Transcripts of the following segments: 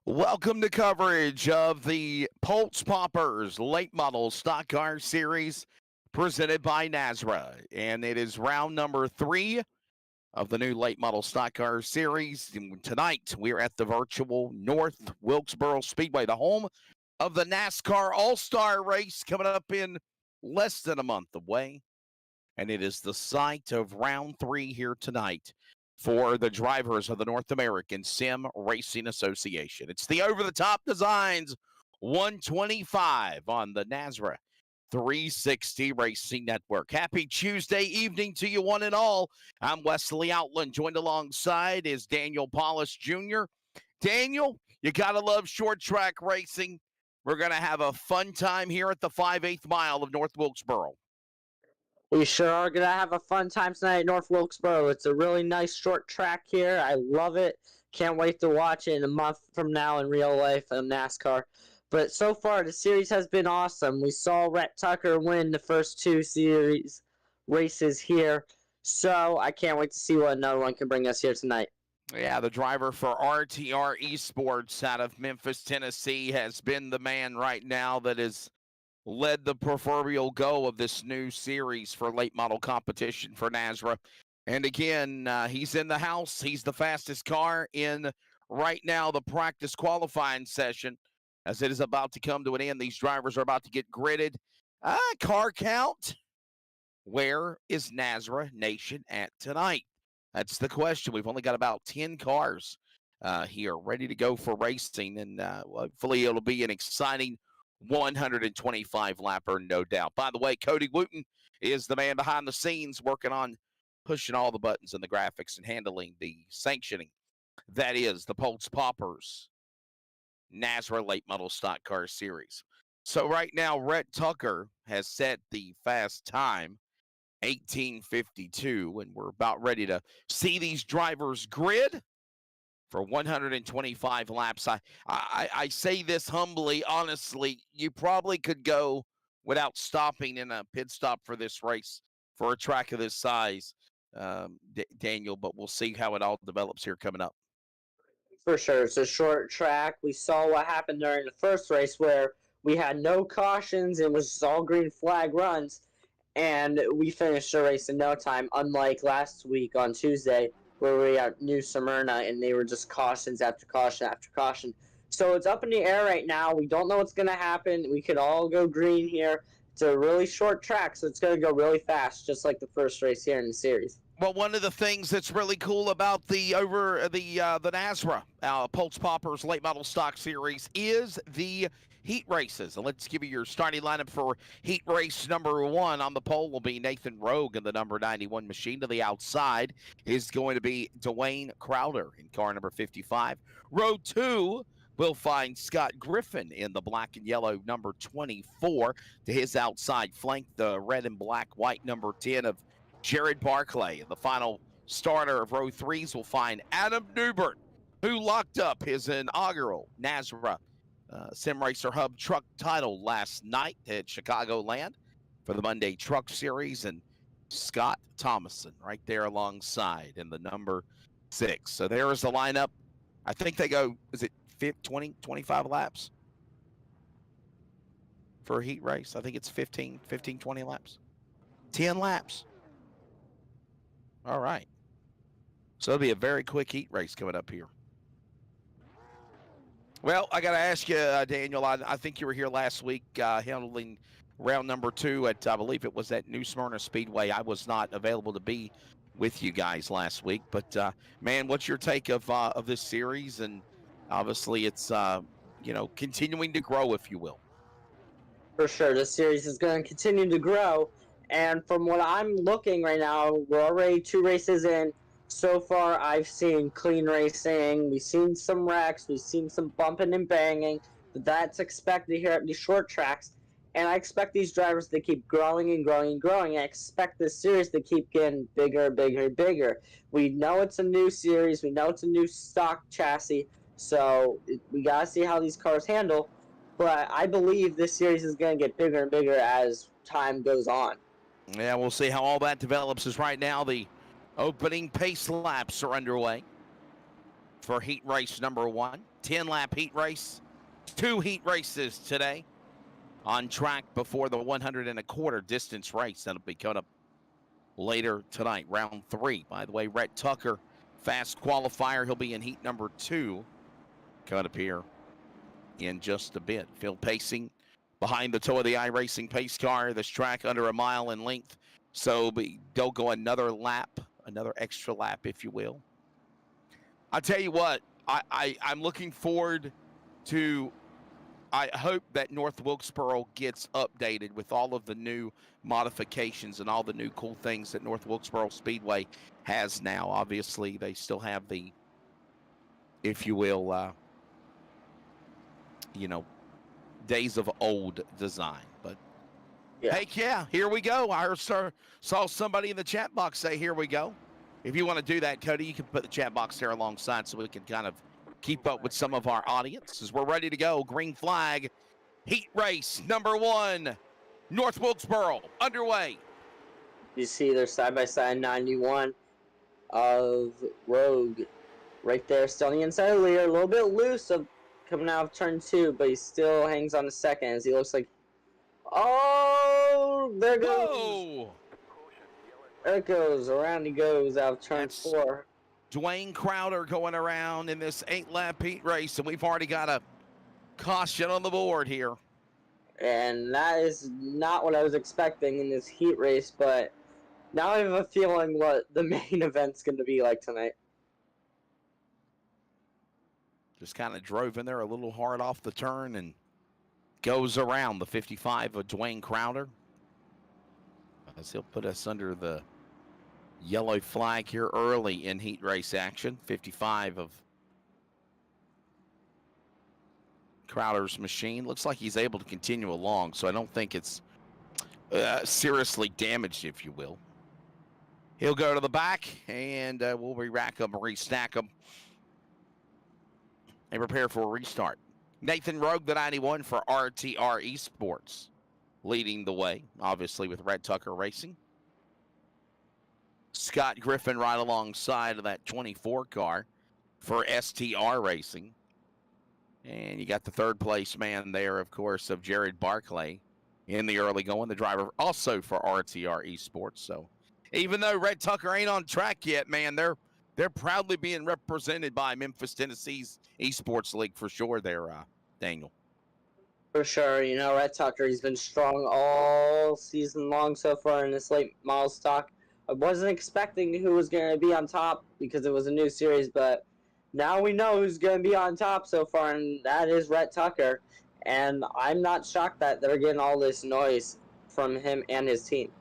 Welcome to coverage of the Pultz Poppers Late Model Stock Car Series presented by Nazra. And it is round number 3 of the new Late Model Stock Car Series. And tonight, we're at the virtual North Wilkesboro Speedway, the home of the NASCAR All-Star Race coming up in less than a month away. And it is the site of round 3 here tonight for the drivers of the North American Sim Racing Association. It's the over-the-top designs 125 on the Nazra 360 Racing Network. Happy Tuesday evening to you one and all. I'm Wesley Outland. Joined alongside is Daniel Paulus Jr. Daniel, you got to love short track racing. We're going to have a fun time here at the 5/8 mile of North Wilkesboro. We sure are going to have a fun time tonight at North Wilkesboro. It's a really nice short track here. I love it. Can't wait to watch it in a month from now in real life on NASCAR. But so far, the series has been awesome. We saw Rhett Tucker win the first 2 series races here. So I can't wait to see what another one can bring us here tonight. Yeah, the driver for RTR Esports out of Memphis, Tennessee, has been the man right now that is led the proverbial go of this new series for late model competition for Nazra. And again, he's in the house. He's the fastest car in right now the practice qualifying session. As it is about to come to an end, these drivers are about to get gridded. Car count. Where is Nazra Nation at tonight? That's the question. We've only got about 10 cars here ready to go for racing. And hopefully it'll be an exciting 125 lapper, no doubt. By the way, Cody Wooten is the man behind the scenes working on pushing all the buttons and the graphics and handling the sanctioning. That is the Pultz Poppers Nazra Late Model Stock Car Series. So right now, Rhett Tucker has set the fast time, 18:52, and we're about ready to see these drivers grid for 125 laps. I say this humbly, honestly, you probably could go without stopping in a pit stop for this race for a track of this size, Daniel, but we'll see how it all develops here coming up. For sure. It's a short track. We saw what happened during the first race where we had no cautions and it was just all green flag runs, and we finished the race in no time, unlike last week on Tuesday, where we had New Smyrna, and they were just cautions after caution after caution. So it's up in the air right now. We don't know what's going to happen. We could all go green here. It's a really short track, so it's going to go really fast, just like the first race here in the series. Well, one of the things that's really cool about the Nazra Pultz Poppers Late Model Stock Series is the heat races. And let's give you your starting lineup for heat race number 1. On the pole will be Nathan Rogue in the number 91 machine. To the outside is going to be Dwayne Crowder in car number 55. Row 2 will find Scott Griffin in the black and yellow number 24. To his outside flank, the red and black white number 10 of Jared Barclay. The final starter of row 3s will find Adam Newbert, who locked up his inaugural Nazra Sim Racer Hub truck title last night at Chicagoland for the Monday Truck Series, and Scott Thomason right there alongside in the number 6. So there is the lineup. I think they go, is it 20, 25 laps for a heat race? I think it's 15, 20 laps. 10 laps. All right. So it'll be a very quick heat race coming up here. Well, I got to ask you, Daniel, I think you were here last week handling round number 2 at, I believe it was at New Smyrna Speedway. I was not available to be with you guys last week. But, man, what's your take of this series? And obviously it's, continuing to grow, if you will. For sure. This series is going to continue to grow. And from what I'm looking right now, we're already 2 races in. So far, I've seen clean racing. We've seen some wrecks. We've seen some bumping and banging. But that's expected here at these short tracks. And I expect these drivers to keep growing and growing and growing. I expect this series to keep getting bigger, bigger, bigger. We know it's a new series. We know it's a new stock chassis. So we got to see how these cars handle. But I believe this series is going to get bigger and bigger as time goes on. Yeah, we'll see how all that develops. As right now the opening pace laps are underway. for heat race number 1. 10-lap heat race. 2 heat races today on track before the 125 distance race. That'll be coming up later tonight, round 3. By the way, Rhett Tucker, fast qualifier. He'll be in heat number 2 coming up here in just a bit. Field pacing behind the toe of the iRacing pace car. This track under a mile in length, so they'll go another lap, another extra lap, if you will. I'll tell you what, I'm looking forward to, I hope that North Wilkesboro gets updated with all of the new modifications and all the new cool things that North Wilkesboro Speedway has now. Obviously, they still have the, if you will, days of old design. But Yeah. heck yeah, here we go. I saw somebody in the chat box say, here we go. If you want to do that, Cody, you can put the chat box there alongside so we can kind of keep up with some of our audience as we're ready to go. Green flag, heat race number 1, North Wilkesboro, underway. You see their side-by-side 91 of Rogue right there, still on the inside of the leader, a little bit loose of coming out of turn 2, but he still hangs on a second as he looks like, oh, there goes. Whoa! There it goes, around he goes out of turn 4. Dwayne Crowder going around in this 8-lap heat race, and we've already got a caution on the board here. And that is not what I was expecting in this heat race, but now I have a feeling what the main event's going to be like tonight. Just kind of drove in there a little hard off the turn and goes around the 55 of Dwayne Crowder. As he'll put us under the yellow flag here early in heat race action. 55 of Crowder's machine. Looks like he's able to continue along, so I don't think it's seriously damaged, if you will. He'll go to the back, and we'll re-rack them, restack them, and prepare for a restart. Nathan Rogue, the 91 for RTR Esports, leading the way, obviously with Red Tucker Racing. Scott Griffin right alongside of that 24 car for STR Racing. And you got the third place man there, of course, of Jared Barclay in the early going, the driver also for RTR Esports. So even though Red Tucker ain't on track yet, man, they're proudly being represented by Memphis, Tennessee's Esports League for sure there, Daniel. For sure, Red Tucker, he's been strong all season long so far in this late model stock. I wasn't expecting who was going to be on top because it was a new series, but now we know who's going to be on top so far, and that is Red Tucker. And I'm not shocked that they're getting all this noise from him and his team.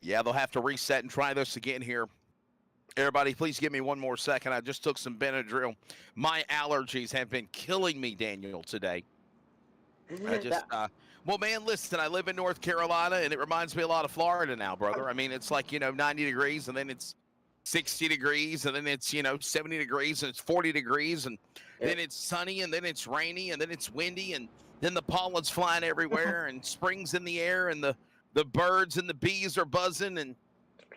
Yeah, they'll have to reset and try this again here. Everybody, please give me one more second. I just took some Benadryl. My allergies have been killing me, Daniel, today. Well, man, listen, I live in North Carolina, and it reminds me a lot of Florida now, brother. I mean, it's like, 90 degrees, and then it's 60 degrees, and then it's, 70 degrees, and it's 40 degrees, and then it's sunny, and then it's rainy, and then it's windy, and then the pollen's flying everywhere, and spring's in the air, and the birds and the bees are buzzing, and,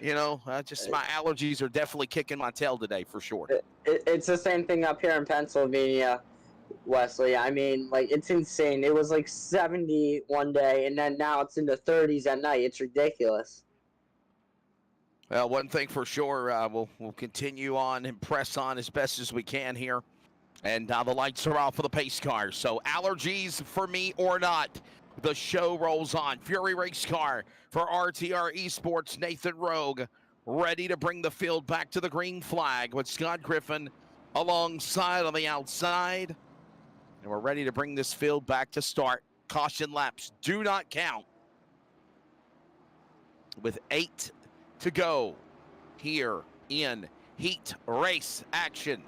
my allergies are definitely kicking my tail today, for sure. It's the same thing up here in Pennsylvania, Wesley. I mean, it's insane. It was 70 one day, and then now it's in the 30s at night. It's ridiculous. Well, one thing for sure, we'll continue on and press on as best as we can here. And the lights are off for the pace cars. So allergies for me or not, the show rolls on. Fury Race Car for RTR Esports, Nathan Rogue, ready to bring the field back to the green flag with Scott Griffin alongside on the outside. And we're ready to bring this field back to start. Caution laps do not count. With 8 to go here in heat race action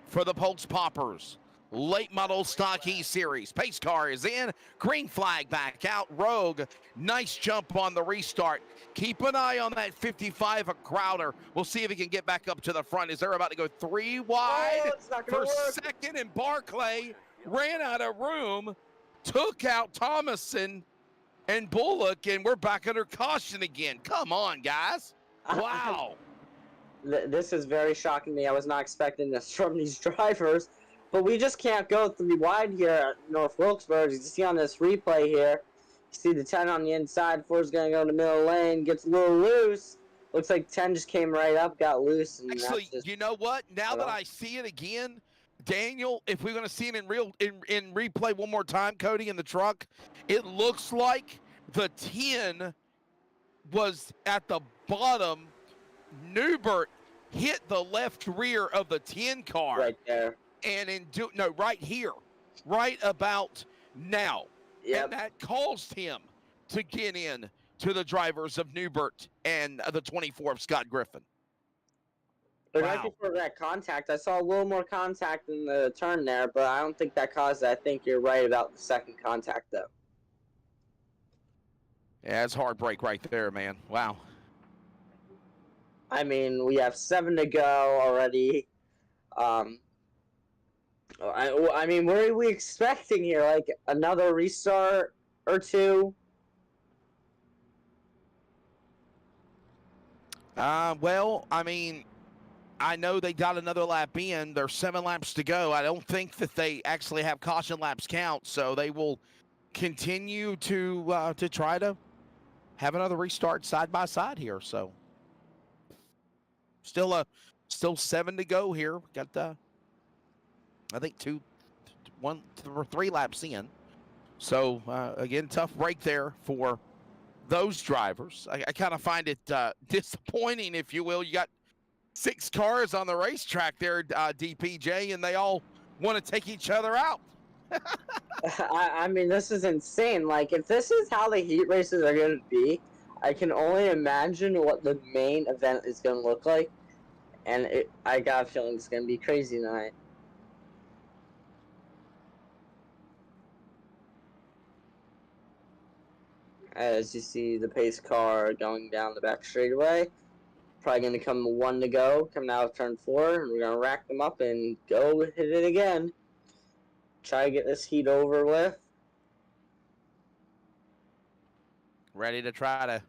for the Pultz Poppers. Late model stock E series. Pace car is in. Green flag back out. Rogue, nice jump on the restart. Keep an eye on that 55 of Crowder. We'll see if he can get back up to the front. Is they're about to go 3 wide for second, and Barclay ran out of room, took out Thomason and Bullock, and we're back under caution again. Come on, guys. Wow. This is very shocking to me. I was not expecting this from these drivers. But we just can't go 3 wide here at North Wilkesboro. As you see on this replay here, you see the 10 on the inside. 4 is going to go in the middle lane. Gets a little loose. Looks like 10 just came right up, got loose. And Actually, that's just, you know what? Now that I see it again, Daniel, if we're going to see it in replay one more time, Cody, in the truck, it looks like the 10 was at the bottom. Newbert hit the left rear of the 10 car. right there. And right here, right about now. Yep. And that caused him to get in to the drivers of Newbert and the 24 of Scott Griffin. But right before that contact, I saw a little more contact in the turn there, but I don't think that caused it. I think you're right about the second contact, though. Yeah, it's hard break right there, man. Wow. I mean, we have 7 to go already. I mean, what are we expecting here? Like, another restart or two? Well, I mean, I know they got another lap in. There's 7 laps to go. I don't think that they actually have caution laps count, so they will continue to try to have another restart side by side here. So still 7 to go here. Got I think 3 laps in. So again, tough break there for those drivers. I kind of find it disappointing, if you will. You got 6 cars on the racetrack there, DPJ, and they all want to take each other out. I mean, this is insane. Like, if this is how the heat races are going to be, I can only imagine what the main event is going to look like. And I got a feeling it's going to be crazy tonight. As you see the pace car going down the back straightaway. Probably going to come 1 to go, coming out of turn 4. And we're going to rack them up and go hit it again. Try to get this heat over with. Ready to try to,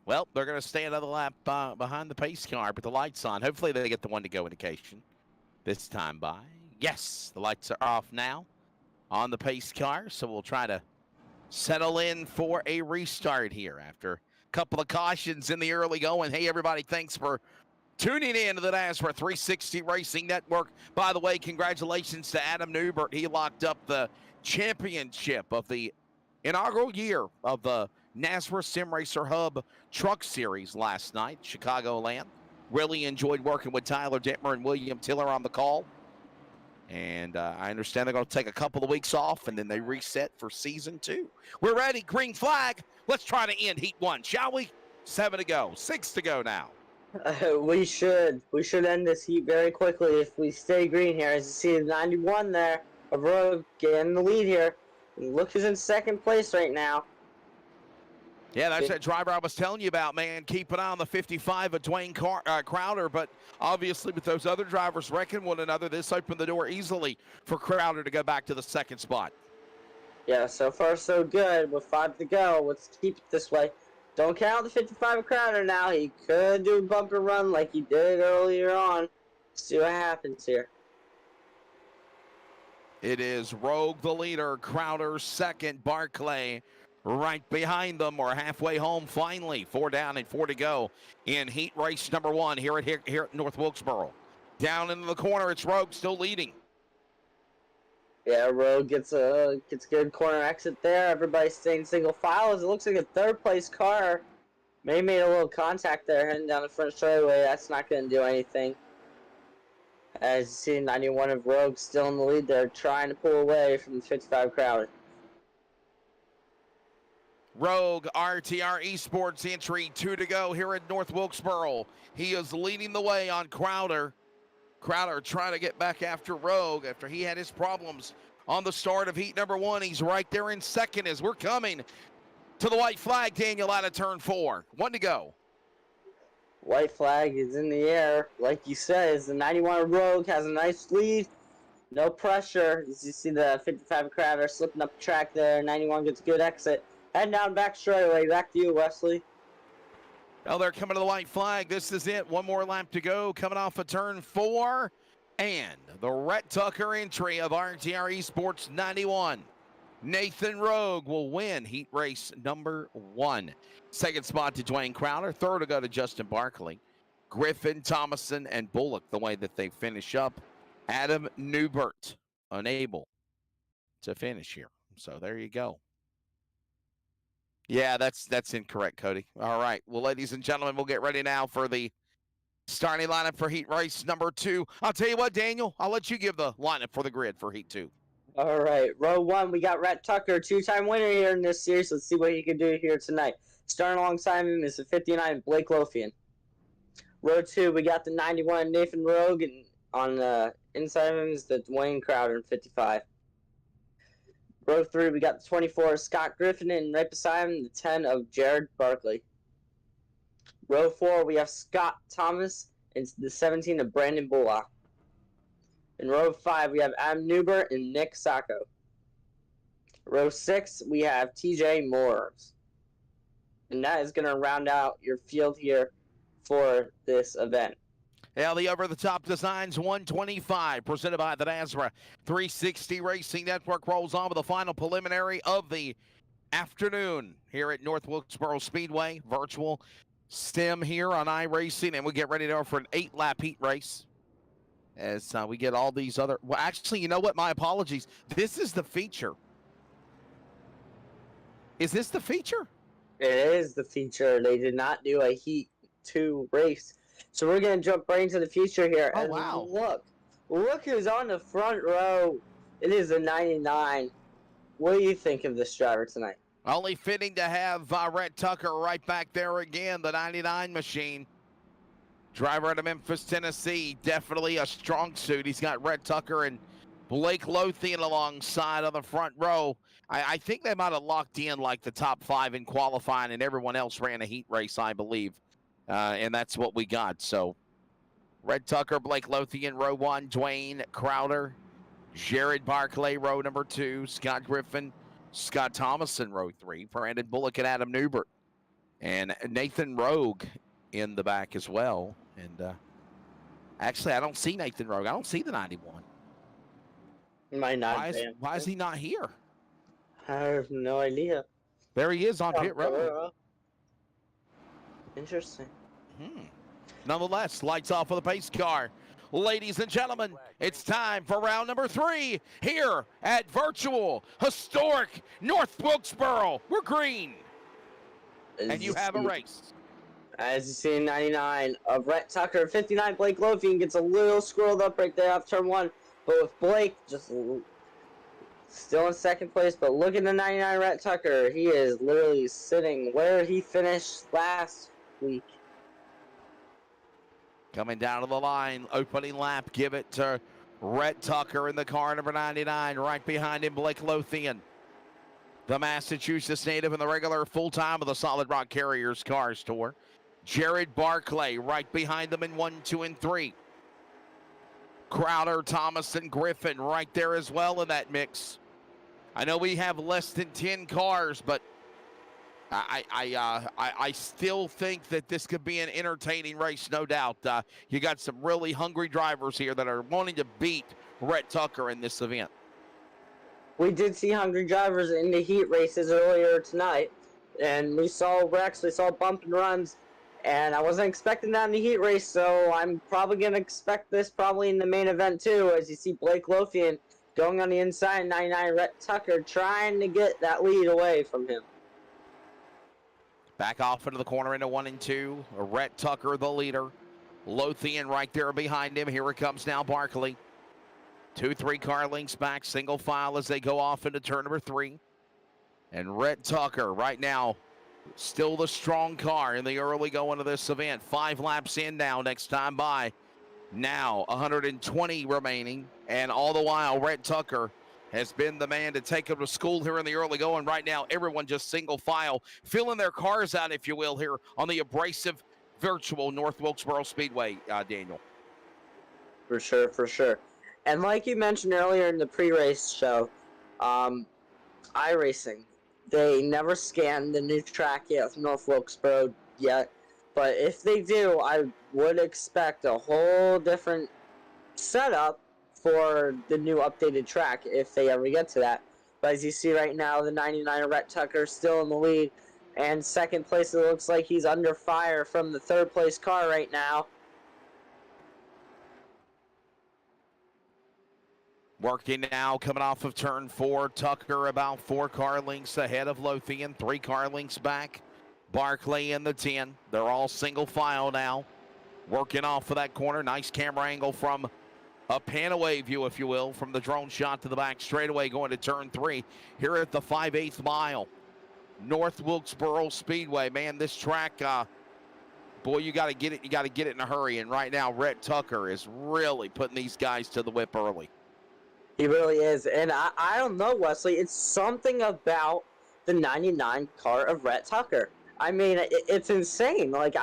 well, they're going to stay another lap behind the pace car, but the light's on. Hopefully they get the 1 to go indication this time by. Yes, the lights are off now on the pace car, so we'll try to settle in for a restart here after a couple of cautions in the early going. Hey, everybody, thanks for tuning in to the NASCAR 360 Racing Network. By the way, congratulations to Adam Newbert. He locked up the championship of the inaugural year of the NASCAR Sim Racer Hub Truck Series last night, Chicagoland. Really enjoyed working with Tyler Dittmer and William Tiller on the call. And I understand they're going to take a couple of weeks off, and then they reset for season 2. We're ready. Green flag. Let's try to end heat 1, shall we? 7 to go. 6 to go now. We should end this heat very quickly if we stay green here. As you see, the 91 there of Rogue getting the lead here. Look who's in second place right now. Yeah, that's that driver I was telling you about, man. Keep an eye on the 55 of Dwayne Crowder, but obviously with those other drivers wrecking one another, this opened the door easily for Crowder to go back to the second spot. Yeah, so far so good. With 5 to go, let's keep it this way. Don't count the 55 of Crowder now. He could do a bumper run like he did earlier on. See what happens here. It is Rogue the leader, Crowder second, Barclay right behind them. We're halfway home finally. 4 down and 4 to go in heat race number 1 here at North Wilkesboro. Down into the corner, it's Rogue still leading. Yeah, Rogue gets a good corner exit there. Everybody's staying single file as it looks like a third place car. May made a little contact there heading down the front straightaway. That's not going to do anything. As you see, 91 of Rogue still in the lead there, trying to pull away from the 55 Crowder. Rogue, RTR Esports entry, 2 to go here at North Wilkesboro. He is leading the way on Crowder. Crowder trying to get back after Rogue after he had his problems on the start of heat number 1. He's right there in second as we're coming to the white flag, Daniel, out of turn 4. 1 to go. White flag is in the air. Like you said, the 91 Rogue has a nice lead. No pressure. As you see the 55 Crowder slipping up the track there. 91 gets a good exit. Heading down back straightaway. Back to you, Wesley. Oh, they're coming to the white flag. This is it. One more lap to go. Coming off of turn 4. And the Rhett Tucker entry of RTR Esports 91. Nathan Rogue will win heat race number 1. Second spot to Dwayne Crowder. Third to go to Justin Barkley. Griffin, Thomason, and Bullock, the way that they finish up. Adam Newbert unable to finish here. So there you go. Yeah, that's incorrect, Cody. All right. Well, ladies and gentlemen, we'll get ready now for the starting lineup for heat race number 2. I'll tell you what, Daniel, I'll let you give the lineup for the grid for heat 2. All right, row 1, we got Rhett Tucker, 2-time winner here in this series. Let's see what he can do here tonight. Starting alongside him is the 59, Blake Lothian. Row 2, we got the 91, Nathan Rogue, and on the inside of him is the Dwayne Crowder in 55. Row 3, we got the 24, Scott Griffin, and right beside him, the 10 of Jared Barkley. Row 4, we have Scott Thomas, and the 17 of Brandon Bullock. In row 5, we have Adam Newbert and Nick Sacco. Row 6, we have TJ Moores. And that is going to round out your field here for this event. Yeah, the over-the-top designs 125, presented by the NASRA 360 Racing Network, rolls on with the final preliminary of the afternoon here at North Wilkesboro Speedway. Virtual stem here on iRacing, and we get ready to go for an 8-lap heat race as we get all these other... Well, actually, you know what? My apologies. This is the feature. Is this the feature? It is the feature. They did not do a Heat 2 race. So we're going to jump right into the future here. Oh, and wow. Look who's on the front row. It is a 99. What do you think of this driver tonight? Only fitting to have Rhett Tucker right back there again, the 99 machine. Driver out of Memphis, Tennessee. Definitely a strong suit. He's got Rhett Tucker and Blake Lothian alongside on the front row. I think they might have locked in like the top 5 in qualifying, and everyone else ran a heat race, I believe. And that's what we got. So Rhett Tucker, Blake Lothian, row 1, Dwayne Crowder, Jared Barkley, row number 2, Scott Griffin, Scott Thomason, row 3, Brandon Bullock and Adam Newbert, and Nathan Rogue in the back as well. And actually, I don't see Nathan Rogue. I don't see the 91. Might not. Why is he not here? I have no idea. There he is on pit road. Interesting. Nonetheless, lights off of the pace car. Ladies and gentlemen, it's time for round number 3 here at virtual, historic North Wilkesboro. We're green. And you have a race. As you see in 99, Rhett Tucker, 59, Blake Lothian gets a little scrolled up right there off turn 1. But with Blake just still in second place, but look at the 99 Rhett Tucker. He is literally sitting where he finished last week. Coming down to the line, opening lap, give it to Rhett Tucker in the car, number 99. Right behind him, Blake Lothian, the Massachusetts native and the regular full-time of the Solid Rock Carriers Cars Tour. Jared Barkley right behind them in 1, 2, and 3. Crowder, Thomas, and Griffin right there as well in that mix. I know we have less than 10 cars, but I still think that this could be an entertaining race, no doubt. You got some really hungry drivers here that are wanting to beat Rhett Tucker in this event. We did see hungry drivers in the heat races earlier tonight, and we actually saw bump and runs, and I wasn't expecting that in the heat race, so I'm probably going to expect this probably in the main event too, as you see Blake Lothian going on the inside, 99 Rhett Tucker trying to get that lead away from him. Back off into the corner into 1 and 2. Rhett Tucker, the leader. Lothian right there behind him. Here it comes now, Barkley. 2-3 car links back, single file as they go off into turn number 3. And Rhett Tucker right now, still the strong car in the early going of this event. 5 laps in now, next time by. Now 120 remaining, and all the while Rhett Tucker has been the man to take him to school here in the early going. Right now, everyone just single file, filling their cars out, if you will, here on the abrasive virtual North Wilkesboro Speedway, Daniel. For sure, for sure. And like you mentioned earlier in the pre-race show, iRacing, they never scanned the new track yet with North Wilkesboro yet. But if they do, I would expect a whole different setup for the new updated track if they ever get to that. But as you see right now, the 99 Rhett Tucker still in the lead. And second place, it looks like he's under fire from the third place car right now. Working now, coming off of turn 4. Tucker about 4 car lengths ahead of Lothian, 3 car lengths back. Barclay in the 10. They're all single file now. Working off of that corner. Nice camera angle from a pan-away view, if you will, from the drone shot to the back straightaway going to turn 3 here at the 5/8 mile. North Wilkesboro Speedway. Man, this track, boy, you got to get it. You got to get it in a hurry. And right now, Rhett Tucker is really putting these guys to the whip early. He really is. And I don't know, Wesley. It's something about the 99 car of Rhett Tucker. I mean, it's insane. Like,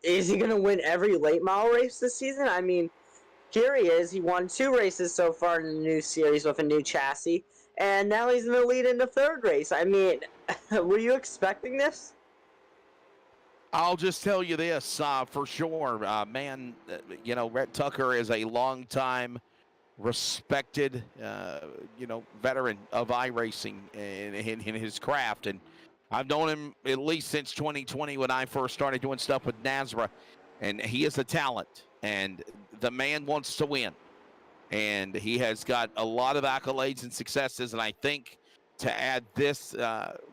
is he going to win every late model race this season? I mean, here he is. He won 2 races so far in the new series with a new chassis. And now he's in the lead in the 3rd race. I mean, were you expecting this? I'll just tell you this for sure, man. You know, Rhett Tucker is a long-time respected, veteran of iRacing in his craft, and I've known him at least since 2020 when I first started doing stuff with NASRA, and he is a talent, and the man wants to win, and he has got a lot of accolades and successes, and I think to add this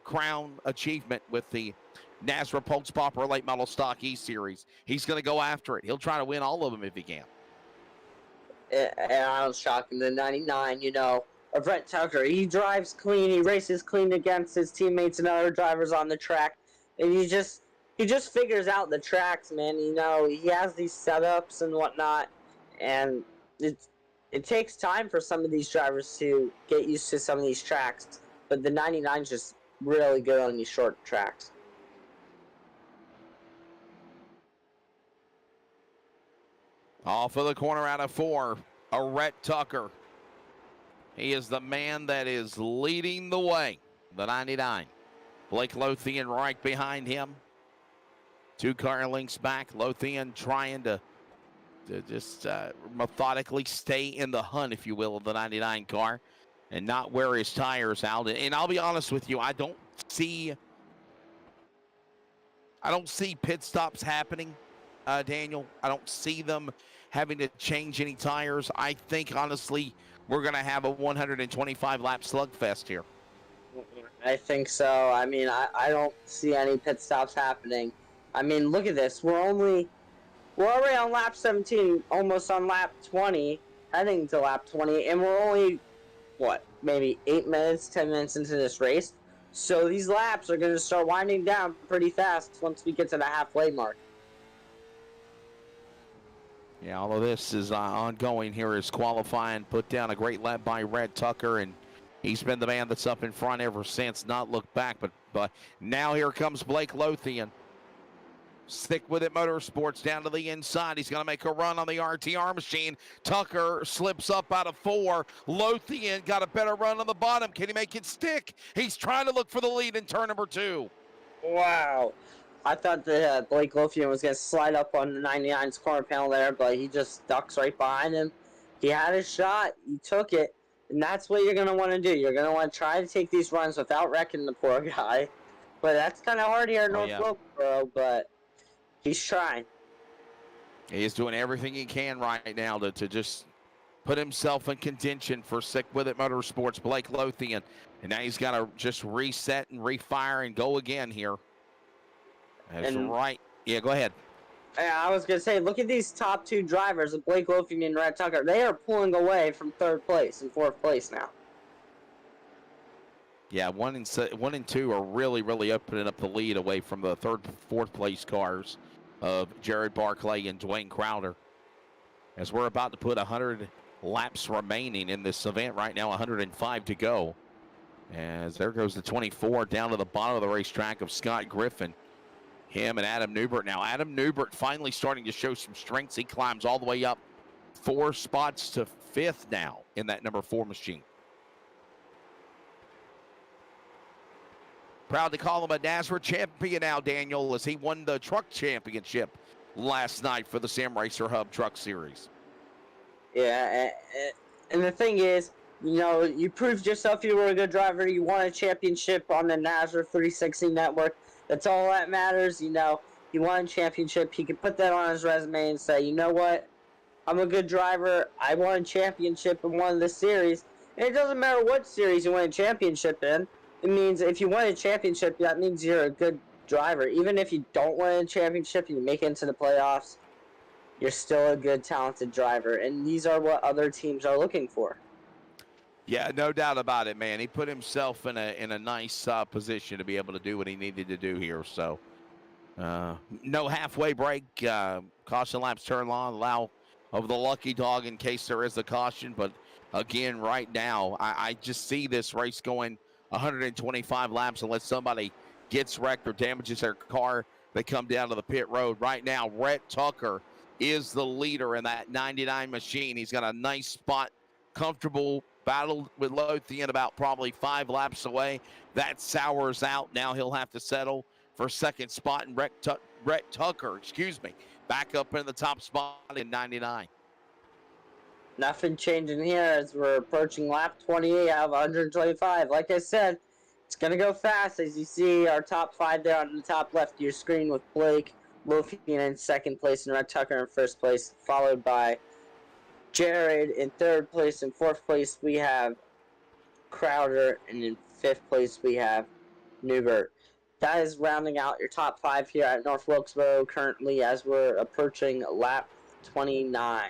crown achievement with the NASRA Pultz Popper Late Model Stock E Series, he's going to go after it. He'll try to win all of them if he can. And I was shocked in the 99, of Rhett Tucker. He drives clean, he races clean against his teammates and other drivers on the track, and he just figures out the tracks, man. He has these setups and whatnot, and it takes time for some of these drivers to get used to some of these tracks, but the 99's just really good on these short tracks. Off of the corner out of 4, a Rhett Tucker. He is the man that is leading the way, the 99. Blake Lothian right behind him. 2 car lengths back. Lothian trying to just methodically stay in the hunt, if you will, of the 99 car and not wear his tires out. And I'll be honest with you, I don't see pit stops happening, Daniel. I don't see them having to change any tires. I think, honestly, we're going to have a 125-lap slugfest here. I think so. I mean, I don't see any pit stops happening. I mean, look at this. We're already on lap 17, almost on lap 20, heading to lap 20, and we're only, maybe 8 minutes, 10 minutes into this race. So these laps are going to start winding down pretty fast once we get to the halfway mark. Yeah, all of this is ongoing here as qualifying. Put down a great lap by Rhett Tucker, and he's been the man that's up in front ever since, not looked back. But now here comes Blake Lothian. Stick with it, Motorsports down to the inside. He's going to make a run on the RTR machine. Tucker slips up out of 4. Lothian got a better run on the bottom. Can he make it stick? He's trying to look for the lead in turn number 2. Wow. I thought that Blake Lothian was going to slide up on the 99's corner panel there, but he just ducks right behind him. He had his shot. He took it. And that's what you're going to want to do. You're going to want to try to take these runs without wrecking the poor guy. But that's kind of hard here in North Wilkesboro, but he's trying. He is doing everything he can right now to just put himself in contention for Stick With It Motorsports. Blake Lothian. And now he's got to just reset and refire and go again here. That's right. Yeah, go ahead. I was going to say, look at these top 2 drivers, Blake Lothian and Rhett Tucker. They are pulling away from 3rd place and 4th place now. Yeah, 1 and 2 are really opening up the lead away from the 3rd, 4th place cars of Jared Barclay and Dwayne Crowder. As we're about to put 100 laps remaining in this event right now, 105 to go. As there goes the 24 down to the bottom of the racetrack of Scott Griffin. Him and Adam Newbert. Now, Adam Newbert finally starting to show some strengths. He climbs all the way up 4 spots to 5th now in that number 4 machine. Proud to call him a NASRA champion now, Daniel, as he won the truck championship last night for the Sam Racer Hub Truck Series. Yeah, and the thing is, you know, you proved yourself you were a good driver. You won a championship on the NASRA 360 network. That's all that matters. You know, he won a championship. He can put that on his resume and say, you know what? I'm a good driver. I won a championship in one of the series. And it doesn't matter what series you win a championship in. It means if you win a championship, that means you're a good driver. Even if you don't win a championship and you make it into the playoffs, you're still a good, talented driver. And these are what other teams are looking for. Yeah, no doubt about it, man. He put himself in a nice position to be able to do what he needed to do here. So, no halfway break. Caution laps turn on. Allow of the lucky dog in case there is a caution. But again, right now, I just see this race going 125 laps unless somebody gets wrecked or damages their car. They come down to the pit road. Right now, Rhett Tucker is the leader in that 99 machine. He's got a nice spot, comfortable, battled with Lothian about probably 5 laps away. That sours out. Now he'll have to settle for second spot. And Rhett Tucker, back up in the top spot in 99. Nothing changing here as we're approaching lap 28 out of 125. Like I said, it's going to go fast as you see our top 5 there on the top left of your screen with Blake Lothian in second place and Rhett Tucker in first place, followed by Jared in third place. In fourth place, we have Crowder, and in fifth place, we have Newbert. That is rounding out your top 5 here at North Wilkesboro currently as we're approaching lap 29.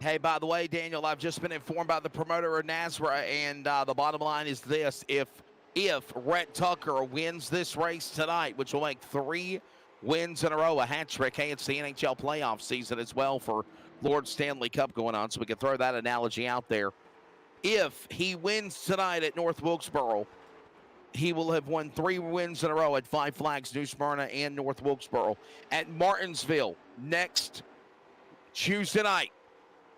Hey, by the way, Daniel, I've just been informed by the promoter of NASRA, and the bottom line is this. If Rhett Tucker wins this race tonight, which will make 3 wins in a row, a hat trick, hey, it's the NHL playoff season as well for Lord Stanley Cup going on, so we can throw that analogy out there. If he wins tonight at North Wilkesboro, he will have won 3 wins in a row at Five Flags, New Smyrna, and North Wilkesboro. At Martinsville next Tuesday night,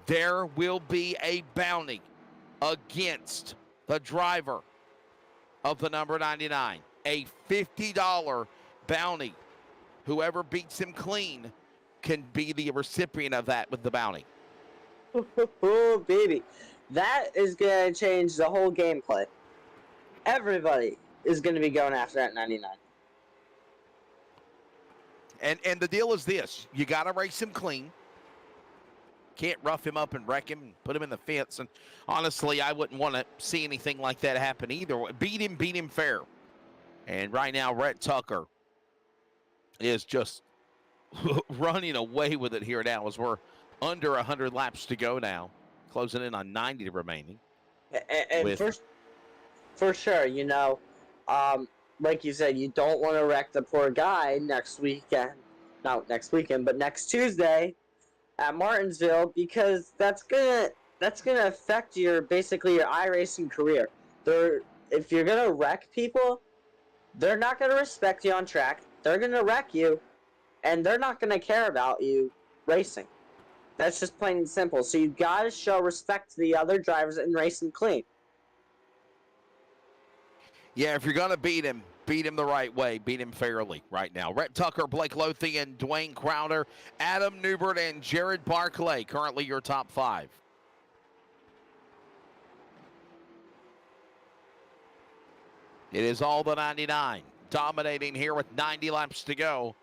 there will be a bounty against the driver of the number 99, a $50 bounty. Whoever beats him clean can be the recipient of that with the bounty. Oh, baby. That is going to change the whole gameplay. Everybody is going to be going after that 99. And the deal is this. You got to race him clean. Can't rough him up and wreck him and put him in the fence. And honestly, I wouldn't want to see anything like that happen either. Beat him fair. And right now, Rhett Tucker is just running away with it here now as we're under 100 laps to go now. Closing in on 90 remaining. And for sure, you know, like you said, you don't want to wreck the poor guy next weekend. Not next weekend, but next Tuesday at Martinsville, because that's gonna affect your iRacing career. If you're gonna wreck people, they're not gonna respect you on track. They're gonna wreck you, and they're not gonna care about you racing. That's just plain and simple. So you gotta show respect to the other drivers and race them clean. Yeah, if you're gonna beat him the right way. Beat him fairly right now. Rhett Tucker, Blake Lothian, Dwayne Crowder, Adam Newbert, and Jared Barclay, currently your top 5. It is all the 99 dominating here with 90 laps to go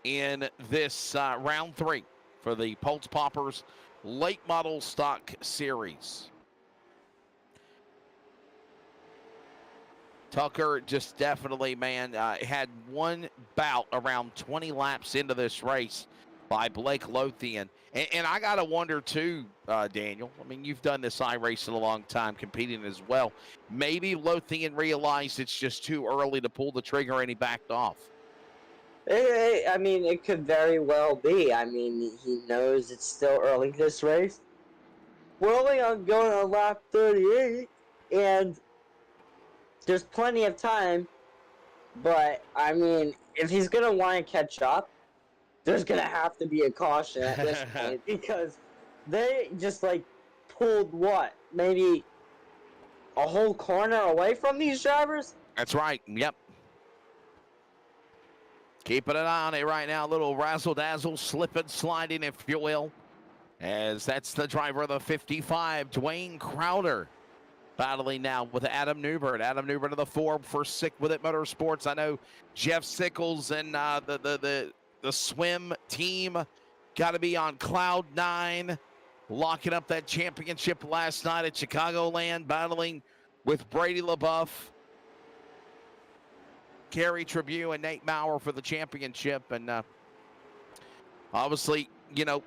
in this round 3 for the Pultz Poppers Late Model Stock Series. Tucker just definitely, man, had one bout around 20 laps into this race by Blake Lothian. And I got to wonder, too, Daniel. I mean, you've done this iRacing a long time, competing as well. Maybe Lothian realized it's just too early to pull the trigger and he backed off. I mean, it could very well be. I mean, he knows it's still early this race. We're only going on lap 38, and there's plenty of time, but, I mean, if he's going to want to catch up, there's going to have to be a caution at this point, because they just, pulled what? Maybe a whole corner away from these drivers? That's right. Yep. Keeping an eye on it right now. A little razzle-dazzle, slipping, sliding, if you will. As that's the driver of the 55, Dwayne Crowder. Battling now with Adam Newbert. Adam Newbert of the 4 for Sick With It Motorsports. I know Jeff Sickles and the swim team got to be on cloud 9, locking up that championship last night at Chicagoland, battling with Brady LaBeouf, Kerry Tribune, and Nate Maurer for the championship. And obviously, you know,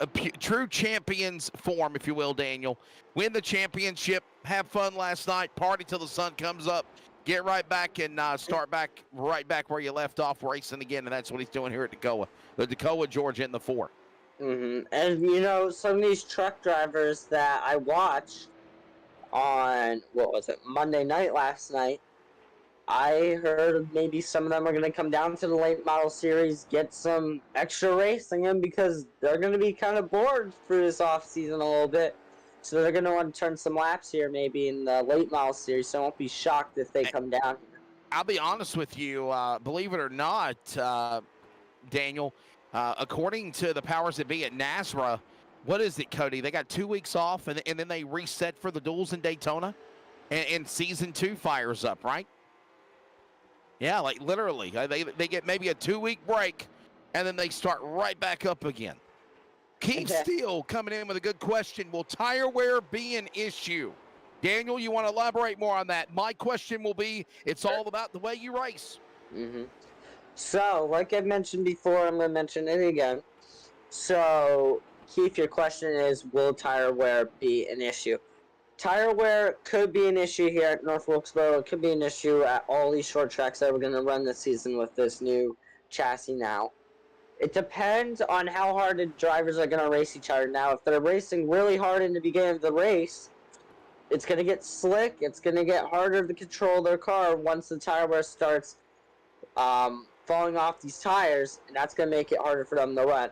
a true champion's form, if you will, Daniel. Win the championship, have fun last night, party till the sun comes up, get right back and start back right back where you left off racing again, and that's what he's doing here at Decoa, Georgia in the 4. And, you know, some of these truck drivers that I watched on, Monday night last night, I heard maybe some of them are going to come down to the late model series, get some extra racing in because they're going to be kind of bored through this off season a little bit. So they're going to want to turn some laps here maybe in the late model series. So I won't be shocked if they come down here. I'll be honest with you, believe it or not, Daniel, according to the powers that be at NASRA, what is it, Cody? They got 2 weeks off and then they reset for the duels in Daytona and season 2 fires up, right? Yeah, like literally. They get maybe a 2-week break, and then they start right back up again. Keith Steele coming in with a good question. Will tire wear be an issue? Daniel, you want to elaborate more on that? My question will be, it's all about the way you race. So, like I mentioned before, I'm going to mention it again. So, Keith, your question is, will tire wear be an issue? Tire wear could be an issue here at North Wilkesboro. It could be an issue at all these short tracks that we're going to run this season with this new chassis now. It depends on how hard the drivers are going to race each other. Now, if they're racing really hard in the beginning of the race, it's going to get slick. It's going to get harder to control their car once the tire wear starts falling off these tires, and that's going to make it harder for them to run.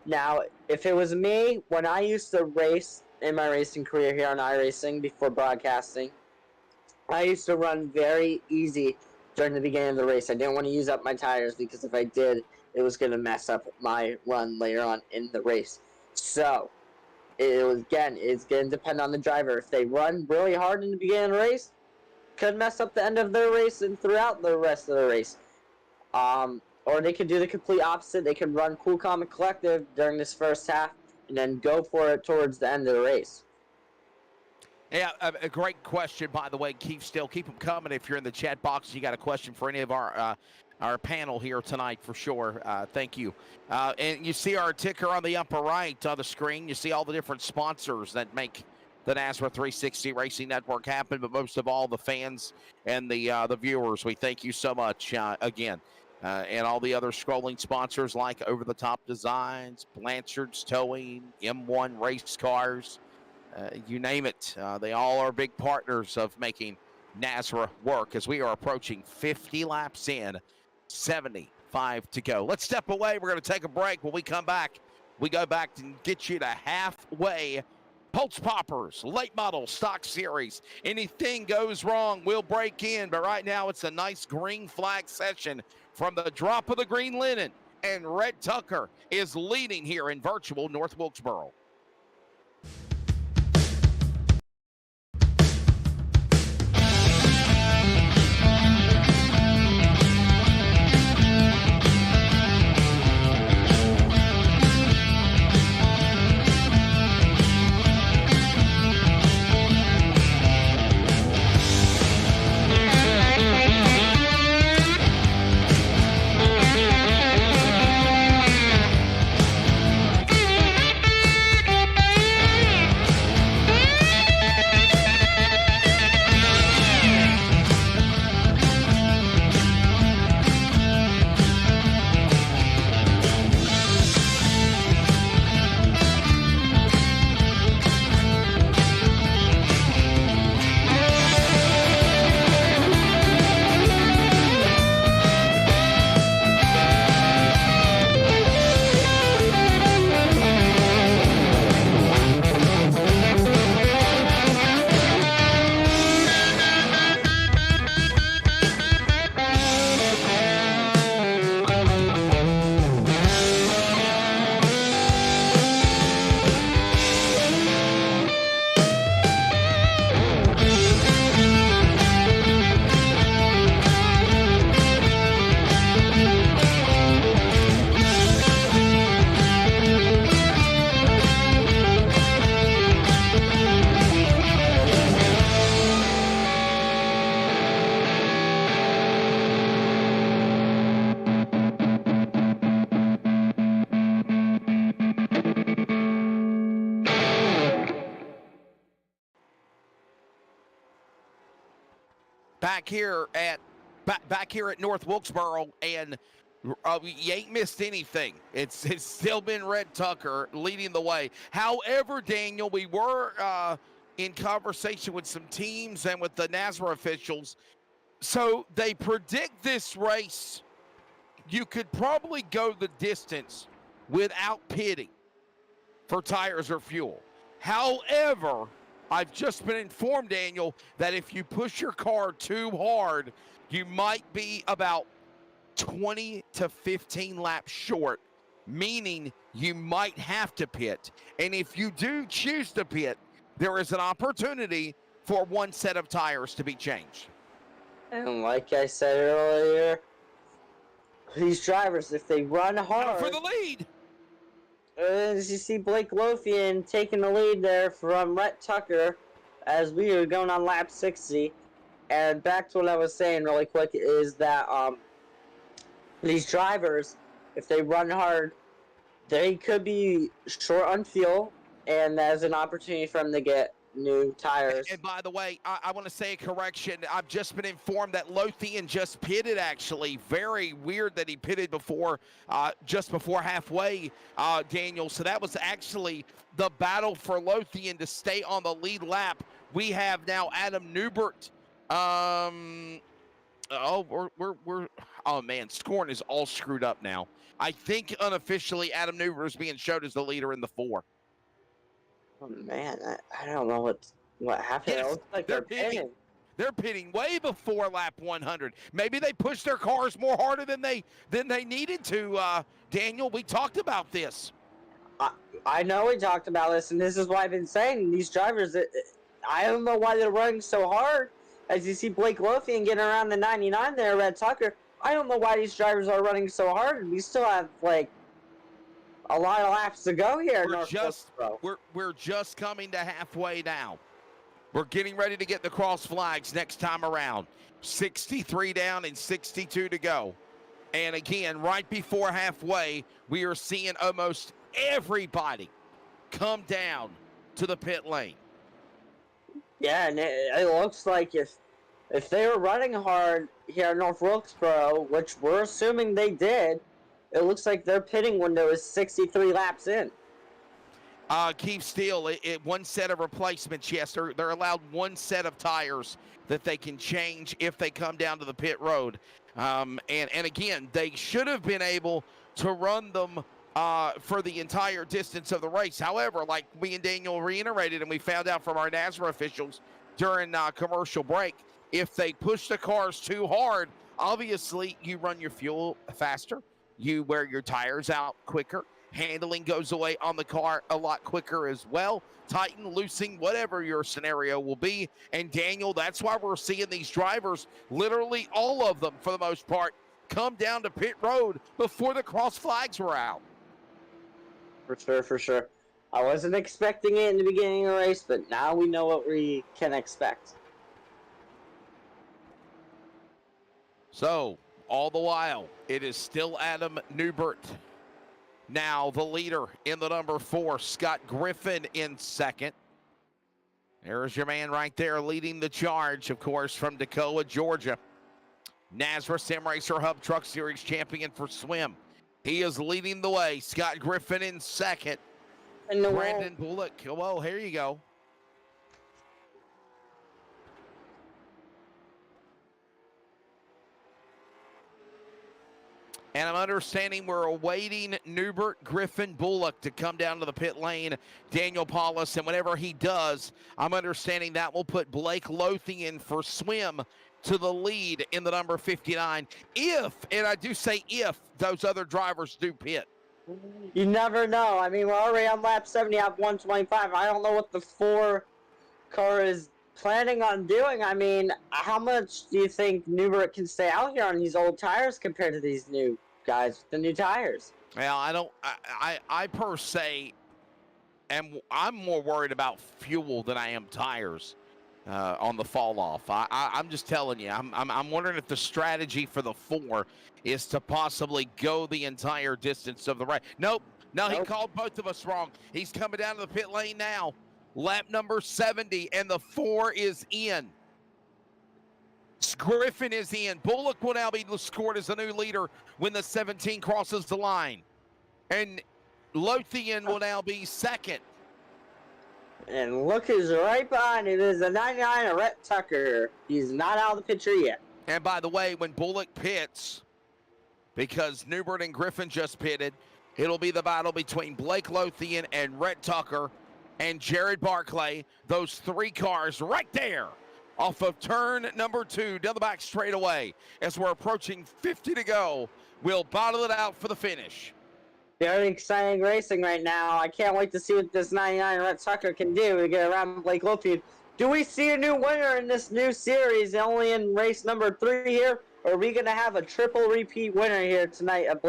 Now, if it was me, when I used to race in my racing career here on iRacing before broadcasting, I used to run very easy during the beginning of the race. I didn't want to use up my tires because if I did, it was going to mess up my run later on in the race. So, it's going to depend on the driver. If they run really hard in the beginning of the race, could mess up the end of their race and throughout the rest of the race. Or they could do the complete opposite. They could run cool, calm, and collective during this first half and then go for it towards the end of the race. Yeah, a great question, by the way, Keith Still. Keep them coming if you're in the chat box. You got a question for any of our panel here tonight for sure. Thank you. And you see our ticker on the upper right on the screen. You see all the different sponsors that make the NASRA 360 Racing Network happen, but most of all, the fans and the viewers. We thank you so much again. And all the other scrolling sponsors like Over the Top Designs, Blanchard's Towing, M1 Race Cars, you name it. They all are big partners of making NASRA work as we are approaching 50 laps in, 75 to go. Let's step away. We're going to take a break. When we come back, we go back and get you to halfway. Pultz Poppers, late model, stock series. Anything goes wrong, we'll break in. But right now, it's a nice green flag session from the drop of the green linen. And Red Tucker is leading here in virtual North Wilkesboro. back here at North Wilkesboro, and you ain't missed anything. It's still been Red Tucker leading the way. However, Daniel, we were in conversation with some teams and with the NASRA officials. So they predict this race, you could probably go the distance without pitting for tires or fuel. However, I've just been informed, Daniel, that if you push your car too hard, you might be about 20 to 15 laps short, meaning you might have to pit. And if you do choose to pit, there is an opportunity for one set of tires to be changed. And like I said earlier, these drivers, if they run hard... For the lead! As you see Blake Lothian taking the lead there from Rhett Tucker as we are going on lap 60. And back to what I was saying really quick is that these drivers, if they run hard, they could be short on fuel, and there's an opportunity for them to get new tires. And by the way, I want to say a correction. I've just been informed that Lothian just pitted, actually. Very weird that he pitted before, just before halfway, Daniel. So that was actually the battle for Lothian to stay on the lead lap. We have now Adam Newbert. Oh man, scoring is all screwed up now. I think unofficially Adam Newbert is being showed as the leader in the 4. Oh man, I don't know what happened. Yes, it looks like they're pitting. They're pitting way before lap 100. Maybe they pushed their cars more harder than they needed to. Daniel, we talked about this. I know we talked about this, and this is why I've been saying these drivers. I don't know why they're running so hard. As you see Blake Lothian getting around the 99 there, Red Tucker. I don't know why these drivers are running so hard, and we still have like a lot of laps to go here. We're just coming to halfway now. We're getting ready to get the cross flags next time around. 63 down and 62 to go. And again, right before halfway, we are seeing almost everybody come down to the pit lane. Yeah, and it looks like if they were running hard here in North Wilkesboro, which we're assuming they did, it looks like their pitting window is 63 laps in. Keith Steele, one set of replacements, yes. They're allowed one set of tires that they can change if they come down to the pit road. And again, they should have been able to run them for the entire distance of the race. However, like me and Daniel reiterated, and we found out from our NASRA officials during commercial break, if they push the cars too hard, obviously you run your fuel faster, you wear your tires out quicker, handling goes away on the car a lot quicker as well, tighten, loosening, whatever your scenario will be. And Daniel, that's why we're seeing these drivers, literally all of them for the most part, come down to pit road before the cross flags were out. For sure. I wasn't expecting it in the beginning of the race, but now we know what we can expect. So, all the while, it is still Adam Newbert. Now the leader in the number 4, Scott Griffin in second. There's your man right there leading the charge, of course, from Toccoa, Georgia. NASRA Sim Racer Hub Truck Series champion for swim. He is leading the way. Scott Griffin in second. And Brandon Bullock. Whoa, here you go. And I'm understanding we're awaiting Newbert, Griffin, Bullock to come down to the pit lane, Daniel Paulus, and whenever he does, I'm understanding that will put Blake Lothian for swim to the lead in the number 59. If, and I do say if, those other drivers do pit. You never know. I mean, we're already on lap 70 at 125. I don't know what the 4 car is planning on doing. I mean, how much do you think Newbert can stay out here on these old tires compared to these new guys with the new tires? Well, I per se I'm more worried about fuel than I am tires on the fall off. I'm just telling you, I'm wondering if the strategy for the 4 is to possibly go the entire distance of the race. Nope. He called both of us wrong. He's coming down to the pit lane now. Lap number 70, and the 4 is in. Griffin is in. Bullock will now be scored as the new leader when the 17 crosses the line. And Lothian will now be second. And look who's right behind it. It is the 99, Rhett Tucker. He's not out of the picture yet. And by the way, when Bullock pits, because Newbert and Griffin just pitted, it'll be the battle between Blake Lothian and Rhett Tucker and Jared Barclay. Those three cars right there off of turn number 2 down the back straightaway. As we're approaching 50 to go, we'll battle it out for the finish. Very exciting racing right now. I can't wait to see what this 99 Rhett Tucker can do to get around Blake Lothian. Do we see a new winner in this new series, only in race number 3 here? Or are we going to have a triple repeat winner here tonight of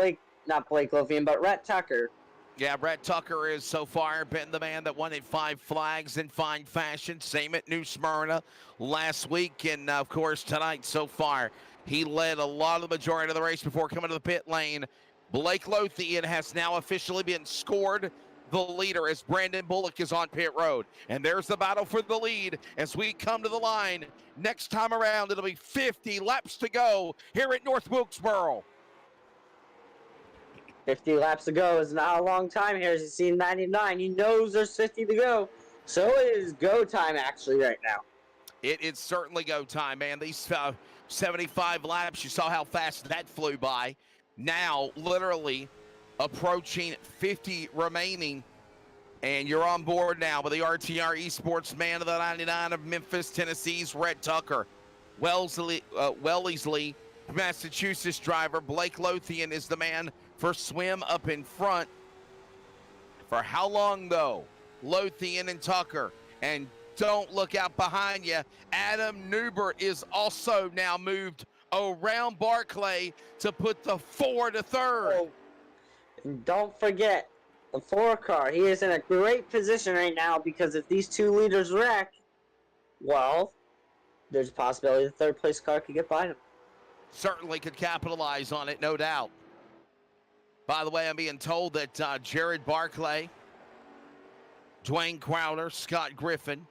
not Blake Lothian, but Rhett Tucker? Yeah, Rhett Tucker is so far been the man that won at 5 flags in fine fashion. Same at New Smyrna last week. And, of course, tonight so far, he led a lot of the majority of the race before coming to the pit lane. Blake Lothian has now officially been scored the leader as Brandon Bullock is on pit road. And there's the battle for the lead as we come to the line. Next time around, it'll be 50 laps to go here at North Wilkesboro. 50 laps to go is not a long time here. As you see 99, he knows there's 50 to go. So it is go time actually right now. It is certainly go time, man. These 75 laps, you saw how fast that flew by. Now, literally approaching 50 remaining, and you're on board now with the RTR Esports man of the 99 of Memphis, Tennessee's Rhett Tucker. Wellesley, Massachusetts driver Blake Lothian is the man for swim up in front. For how long, though? Lothian and Tucker. And don't look out behind you. Adam Newbert is also now moved around Barclay to put the 4 to third. Oh, and don't forget the 4 car. He is in a great position right now because if these 2 leaders wreck, well, there's a possibility the 3rd place car could get by him. Certainly could capitalize on it, no doubt. By the way, I'm being told that Jared Barclay, Dwayne Crowder, Scott Griffin,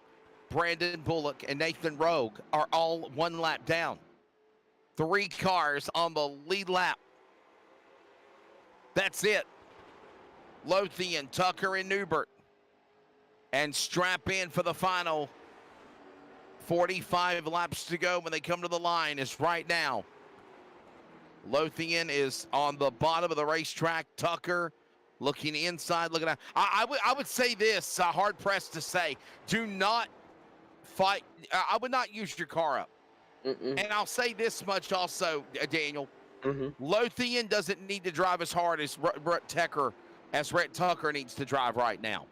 Brandon Bullock, and Nathan Rogue are all 1 lap down. 3 cars on the lead lap. That's it. Lothian, Tucker, and Newbert. And strap in for the final 45 laps to go when they come to the line is right now. Lothian is on the bottom of the racetrack. Tucker looking inside, looking out. I would say this, hard pressed to say, do not fight. I would not use your car up. And I'll say this much also, Daniel. Lothian doesn't need to drive as hard as Rhett Tucker needs to drive right now.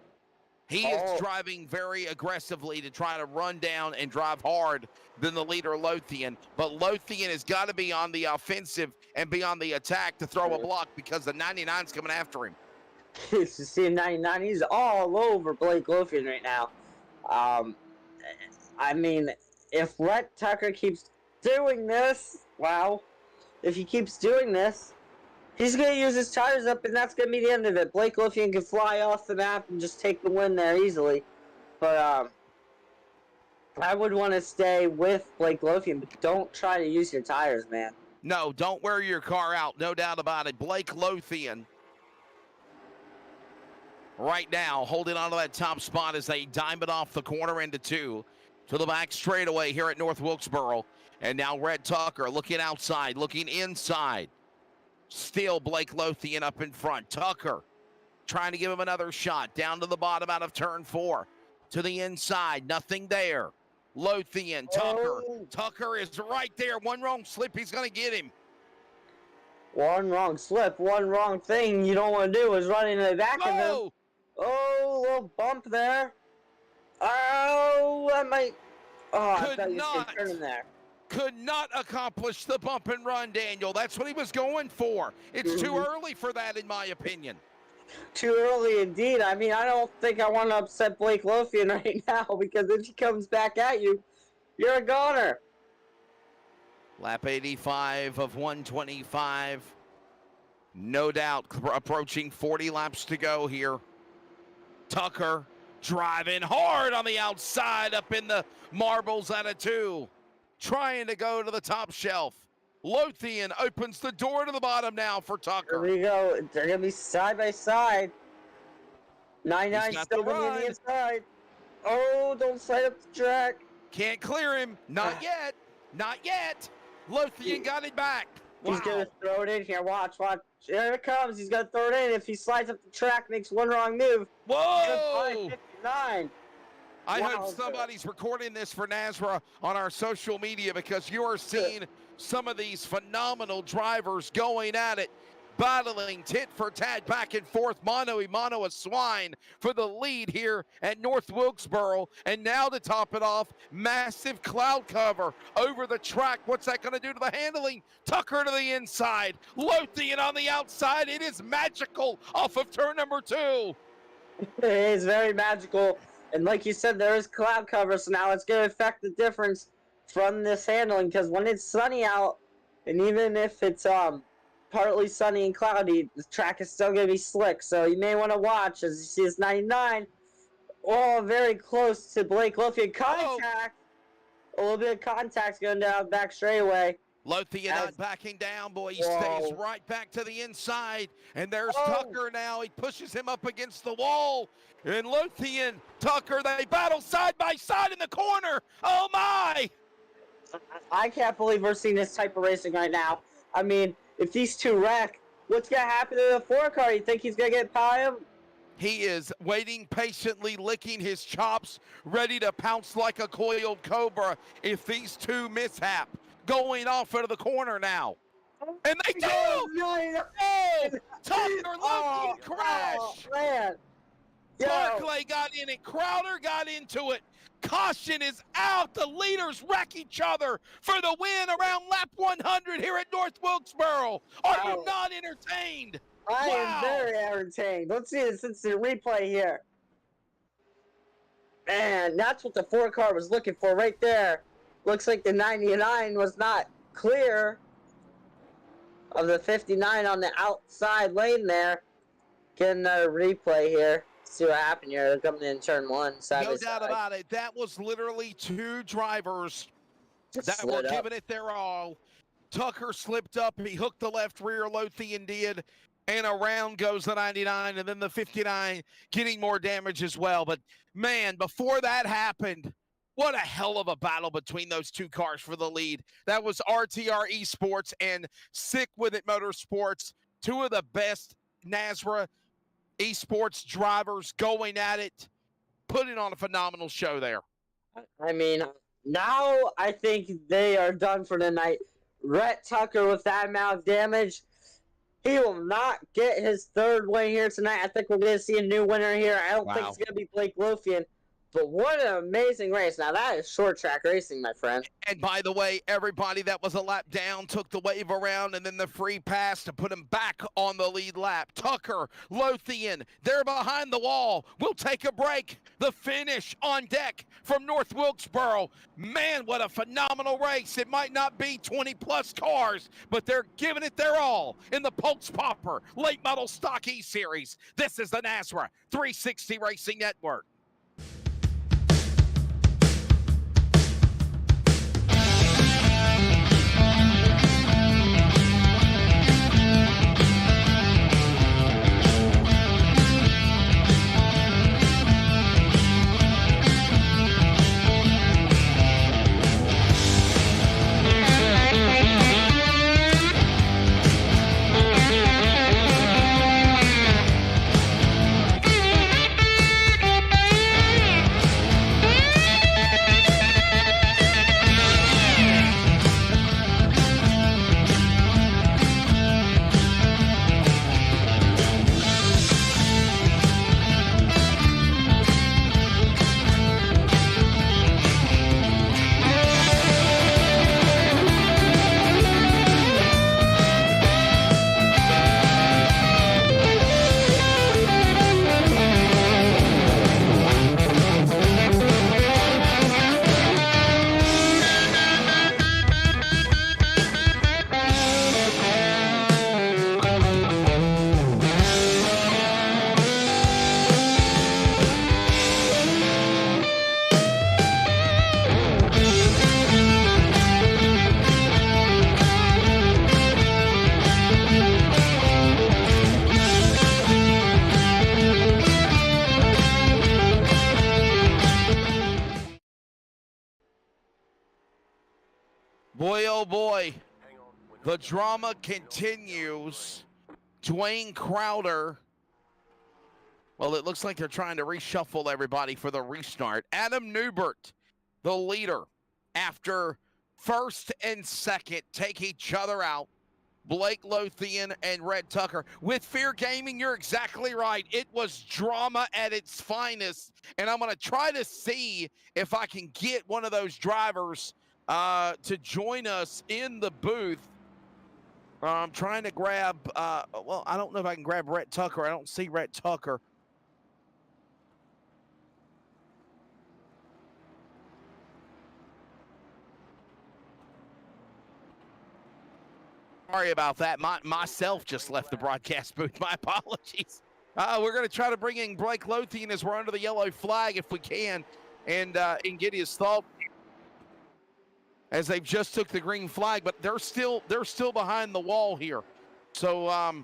He is driving very aggressively to try to run down and drive hard than the leader Lothian. But Lothian has got to be on the offensive and be on the attack to throw a block because the 99's coming after him. You see 99, he's all over Blake Lothian right now. I mean, if Rhett Tucker keeps doing this, wow. If he keeps doing this, he's going to use his tires up, and that's going to be the end of it. Blake Lothian can fly off the map and just take the win there easily. But I would want to stay with Blake Lothian, but don't try to use your tires, man. No, don't wear your car out, no doubt about it. Blake Lothian right now holding on to that top spot as they dime it off the corner into 2 to the back straightaway here at North Wilkesboro. And now Rhett Tucker looking outside, looking inside. Still Blake Lothian up in front. Tucker trying to give him another shot. Down to the bottom out of turn 4. To the inside. Nothing there. Lothian, Tucker. Tucker is right there. One wrong slip, he's going to get him. One wrong slip, one wrong thing you don't want to do is run into the back of him. Oh, little bump there. Oh, I might. Oh, I thought you could turn in there. Could not accomplish the bump and run, Daniel. That's what he was going for. It's too early for that, in my opinion. Too early indeed. I mean, I don't think I want to upset Blake Lothian right now because if he comes back at you, you're a goner. Lap 85 of 125. No doubt approaching 40 laps to go here. Tucker driving hard on the outside up in the marbles out of 2. trying to go to the top shelf. Lothian opens the door to the bottom now for Here Tucker. we go. They're going to be side by side. 99 got still the going to be on run. the inside. Oh, don't slide up the track. Can't clear him. Not yet. Not yet. Lothian got it back. Wow. He's going to throw it in here. Watch. Here it comes. He's going to throw it in. If he slides up the track, makes one wrong move. Whoa! 59. I Wow, hope somebody's recording this for NASRA on our social media, because you are seeing some of these phenomenal drivers going at it, battling tit for tat, back and forth, mano a mano a swine for the lead here at North Wilkesboro. And now to top it off, massive cloud cover over the track. What's that going to do to the handling? Tucker to the inside, Lothian on the outside. It is magical off of turn number 2. It is very magical. And like you said, there is cloud cover, so now it's going to affect the difference from this handling, because when it's sunny out, and even if it's partly sunny and cloudy, the track is still going to be slick. So you may want to watch as you see this 99 all very close to Blake Lothian. Contact! A little bit of contact going down back straightaway. Lothian not backing down, boy. He stays right back to the inside. And there's Tucker now. He pushes him up against the wall. And Lothian, Tucker, they battle side by side in the corner. Oh, my! I can't believe we're seeing this type of racing right now. I mean, if these two wreck, what's going to happen to the 4 car? You think he's going to get by him? He is waiting patiently, licking his chops, ready to pounce like a coiled cobra if these two mishap. Going off into the corner now. And they do! Oh! Tucker, Lothian crash! Oh, man. Barclay got in it. Crowder got into it. Caution is out. The leaders wreck each other for the win around lap 100 here at North Wilkesboro. Are you not entertained? I am very entertained. Let's see this instant replay here. Man, that's what the 4 car was looking for right there. Looks like the 99 was not clear of the 59 on the outside lane there. Get another replay here. See what happened here. They're coming in turn 1. No doubt about it. That was literally 2 drivers that were giving it their all. Tucker slipped up. He hooked the left rear. Lothian did. And around goes the 99. And then the 59 getting more damage as well. But, man, before that happened, what a hell of a battle between those 2 cars for the lead. That was RTR Esports and Sick With It Motorsports. 2 of the best NASRA esports drivers going at it, putting on a phenomenal show there. I mean, now I think they are done for the night. Rhett Tucker, with that amount of damage, he will not get his 3rd win here tonight. I think we're going to see a new winner here. I don't think it's going to be Blake Lothian. But what an amazing race. Now, that is short track racing, my friend. And by the way, everybody that was a lap down took the wave around and then the free pass to put him back on the lead lap. Tucker, Lothian, they're behind the wall. We'll take a break. The finish on deck from North Wilkesboro. Man, what a phenomenal race. It might not be 20-plus cars, but they're giving it their all in the Pultz Popper Late Model Stock E-Series. This is the NASRA 360 Racing Network. oh boy, the drama continues. Dwayne Crowder. Well, it looks like they're trying to reshuffle everybody for the restart. Adam Newbert, the leader, after first and second take each other out. Blake Lothian and Red Tucker. With Fear Gaming, you're exactly right. It was drama at its finest. And I'm going to try to see if I can get one of those drivers to join us in the booth. I'm trying to grab, well, I don't know if I can grab Red Tucker. I don't see Red Tucker. Sorry about that. Myself just left the broadcast booth. My apologies. We're going to try to bring in Blake Lothian as we're under the yellow flag if we can, and get his thought as they've just took the green flag, but they're still behind the wall here. So,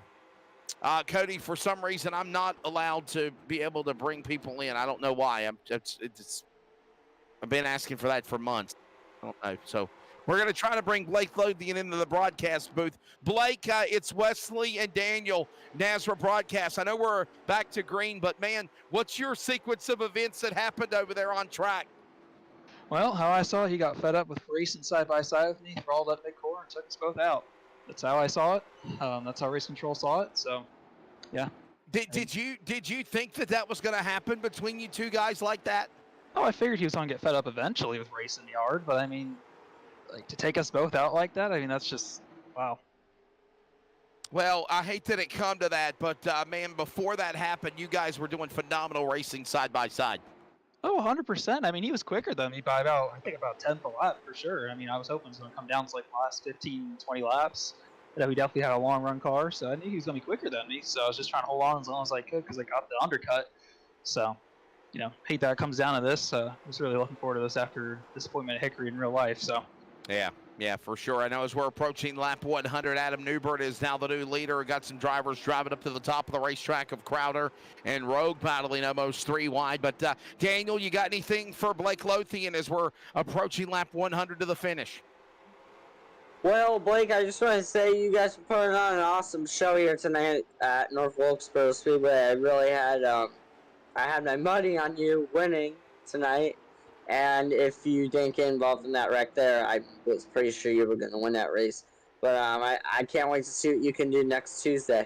Cody, for some reason, I'm not allowed to be able to bring people in. I don't know why. I've been asking for that for months. I don't know. So we're going to try to bring Blake Lothian into the broadcast booth. Blake, it's Wesley and Daniel, Nazareth Broadcast. I know we're back to green, but, man, what's your sequence of events that happened over there on track? Well, how I saw it, he got fed up with racing side by side with me, rolled up mid-core, and took us both out. That's how I saw it. That's how Race Control saw it. So, yeah. Did you think that was going to happen between you two guys like that? Oh, I figured he was going to get fed up eventually with racing the yard, but I mean, like, to take us both out like that, I mean, that's just, wow. Well, I hate that it come to that, but, man, before that happened, you guys were doing phenomenal racing side by side. Oh, 100%. I mean, he was quicker than me by about 10th a lap for sure. I mean, I was hoping it was going to come down to like the last 15, 20 laps. But we definitely had a long run car, so I knew he was going to be quicker than me. So I was just trying to hold on as long as I could because I got the undercut. So, hate that it comes down to this. I was really looking forward to this after disappointment at Hickory in real life. So. Yeah, for sure. I know as we're approaching lap 100, Adam Newbert is now the new leader. We got some drivers driving up to the top of the racetrack of Crowder and Rogue battling almost 3 wide. But, Daniel, you got anything for Blake Lothian as we're approaching lap 100 to the finish? Well, Blake, I just want to say you guys are putting on an awesome show here tonight at North Wilkesboro Speedway. I really had, I had my money on you winning tonight. And if you didn't get involved in that wreck there, I was pretty sure you were going to win that race. But I can't wait to see what you can do next Tuesday.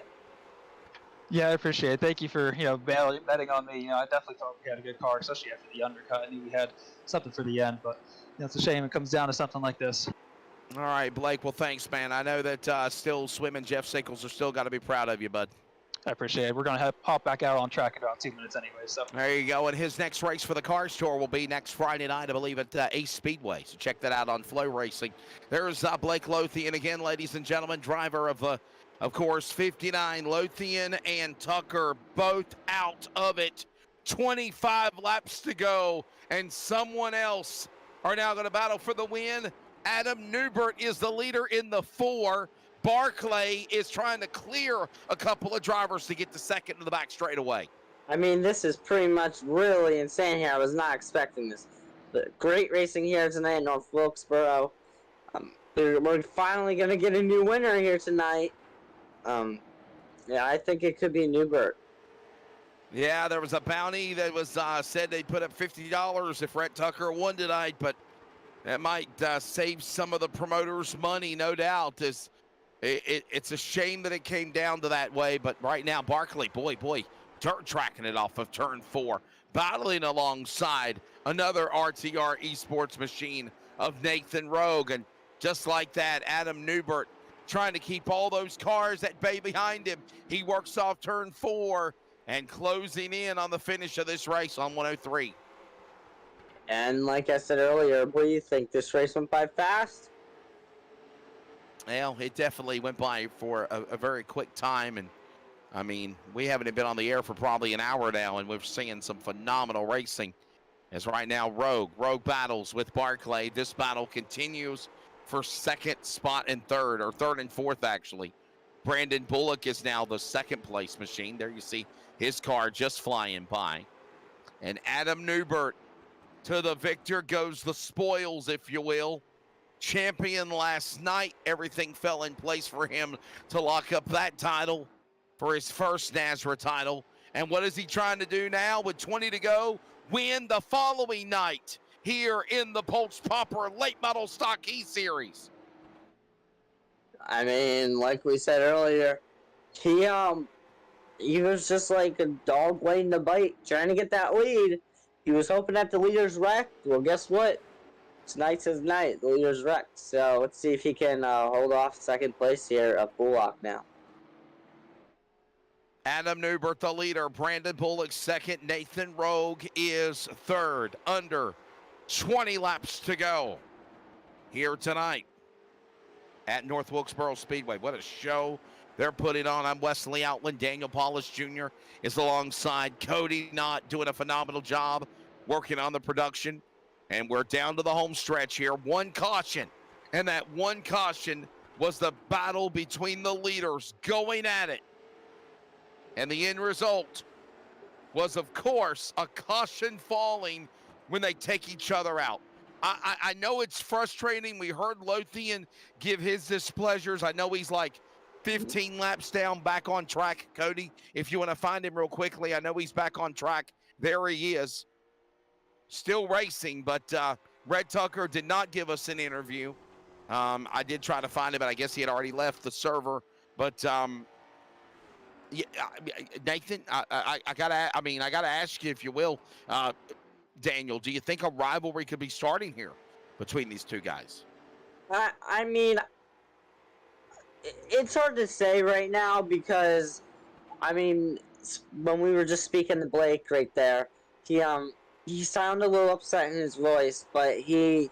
Yeah, I appreciate it. Thank you for betting on me. I definitely thought we had a good car, especially after the undercut. I knew we had something for the end, but it's a shame it comes down to something like this. All right, Blake. Well, thanks, man. I know that still Swim and Jeff Sickles are still got to be proud of you, bud. I appreciate it. We're going to hop back out on track in about 2 minutes anyway. So there you go. And his next race for the Cars Tour will be next Friday night, I believe, at Ace Speedway. So check that out on Flow Racing. There's Blake Lothian again, ladies and gentlemen, driver of course, 59. Lothian and Tucker both out of it. 25 laps to go, and someone else are now going to battle for the win. Adam Newbert is the leader in the 4. Barclay is trying to clear a couple of drivers to get the second to the back straightaway. I mean, this is pretty much really insane here. I was not expecting this. But great racing here tonight in North Wilkesboro. We're finally going to get a new winner here tonight. Yeah, I think it could be Newbert. Yeah, there was a bounty that was said they'd put up $50 if Red Tucker won tonight, but that might save some of the promoters' money, no doubt. It's a shame that it came down to that way, but right now, Barkley, boy, dirt tracking it off of turn 4, battling alongside another RTR esports machine of Nathan Rogue, and just like that, Adam Newbert trying to keep all those cars at bay behind him. He works off turn 4 and closing in on the finish of this race on 103. And like I said earlier, what do you think? This race went by fast? Well, it definitely went by for a very quick time. And, I mean, we haven't been on the air for probably an hour now, and we're seeing some phenomenal racing. As right now, Rogue battles with Barclay. This battle continues for second spot and third, or third and fourth, actually. Brandon Bullock is now the second place machine. There you see his car just flying by. And Adam Newbert to the victor goes the spoils, if you will. champion last night. Everything fell in place for him to lock up that title for his first NASRA title. And what is he trying to do now with 20 to go? Win the following night here in the Pultz Popper Late Model Stock E Series. I mean, like we said earlier, he was just like a dog waiting to bite, trying to get that lead. He was hoping that the leader's wrecked. Well, guess what? Tonight's his night. The leader's wrecked. So let's see if he can hold off second place here at Bullock now. Adam Newbert, the leader. Brandon Bullock, second. Nathan Rogue is third. Under 20 laps to go here tonight at North Wilkesboro Speedway. What a show they're putting on. I'm Wesley Outland. Daniel Paulus Jr. is alongside. Cody Knott doing a phenomenal job working on the production. And we're down to the home stretch here. One caution. And that one caution was the battle between the leaders going at it. And the end result was, of course, a caution falling when they take each other out. I know it's frustrating. We heard Lothian give his displeasures. I know he's like 15 laps down, back on track. Cody, if you want to find him real quickly, I know he's back on track. There he is. Still racing, but Red Tucker did not give us an interview. I did try to find him, but I guess he had already left the server. But yeah, Nathan, I gotta ask you, if you will, Daniel, do you think a rivalry could be starting here between these two guys? I mean, it's hard to say right now because, I mean, when we were just speaking to Blake right there, he sounded a little upset in his voice, but he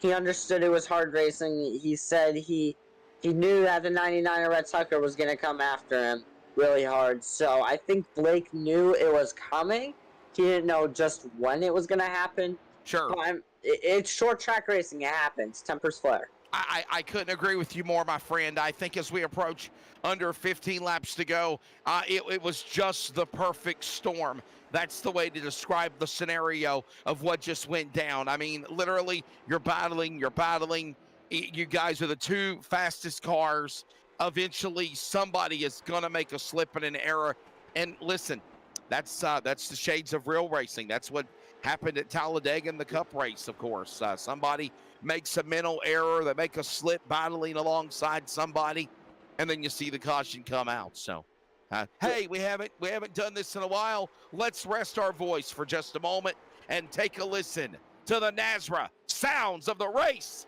understood it was hard racing. He said he knew that the 99er Red Tucker was going to come after him really hard. So I think Blake knew it was coming. He didn't know just when it was going to happen. Sure. But it's short track racing. It happens. Tempers flare. I couldn't agree with you more, my friend. I think as we approach under 15 laps to go, it was just the perfect storm. That's the way to describe the scenario of what just went down. I mean, literally, you're battling. You guys are the two fastest cars. Eventually, somebody is going to make a slip and an error. And listen, that's the shades of real racing. That's what happened at Talladega in the Cup race, of course. Somebody makes a mental error. They make a slip battling alongside somebody, and then you see the caution come out. So, hey, we haven't done this in a while. Let's rest our voice for just a moment and take a listen to the NASRA sounds of the race.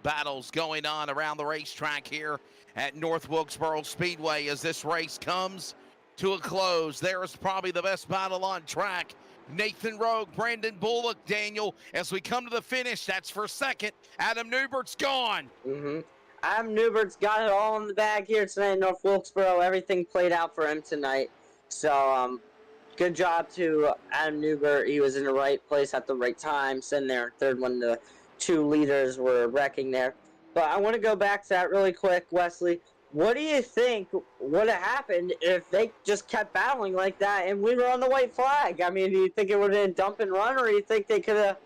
Battles going on around the racetrack here at North Wilkesboro Speedway as this race comes to a close. There is probably the best battle on track. Nathan Rogue, Brandon Bullock, Daniel, as we come to the finish, that's for second. Adam Newbert's gone. Adam Newbert's got it all in the bag here tonight in North Wilkesboro. Everything played out for him tonight. So, good job to Adam Newbert. He was in the right place at the right time, sitting there in third when the two leaders were wrecking there. But I want to go back to that really quick, Wesley. What do you think would have happened if they just kept battling like that and we were on the white flag? I mean, do you think it would have been dump and run, or do you think they could have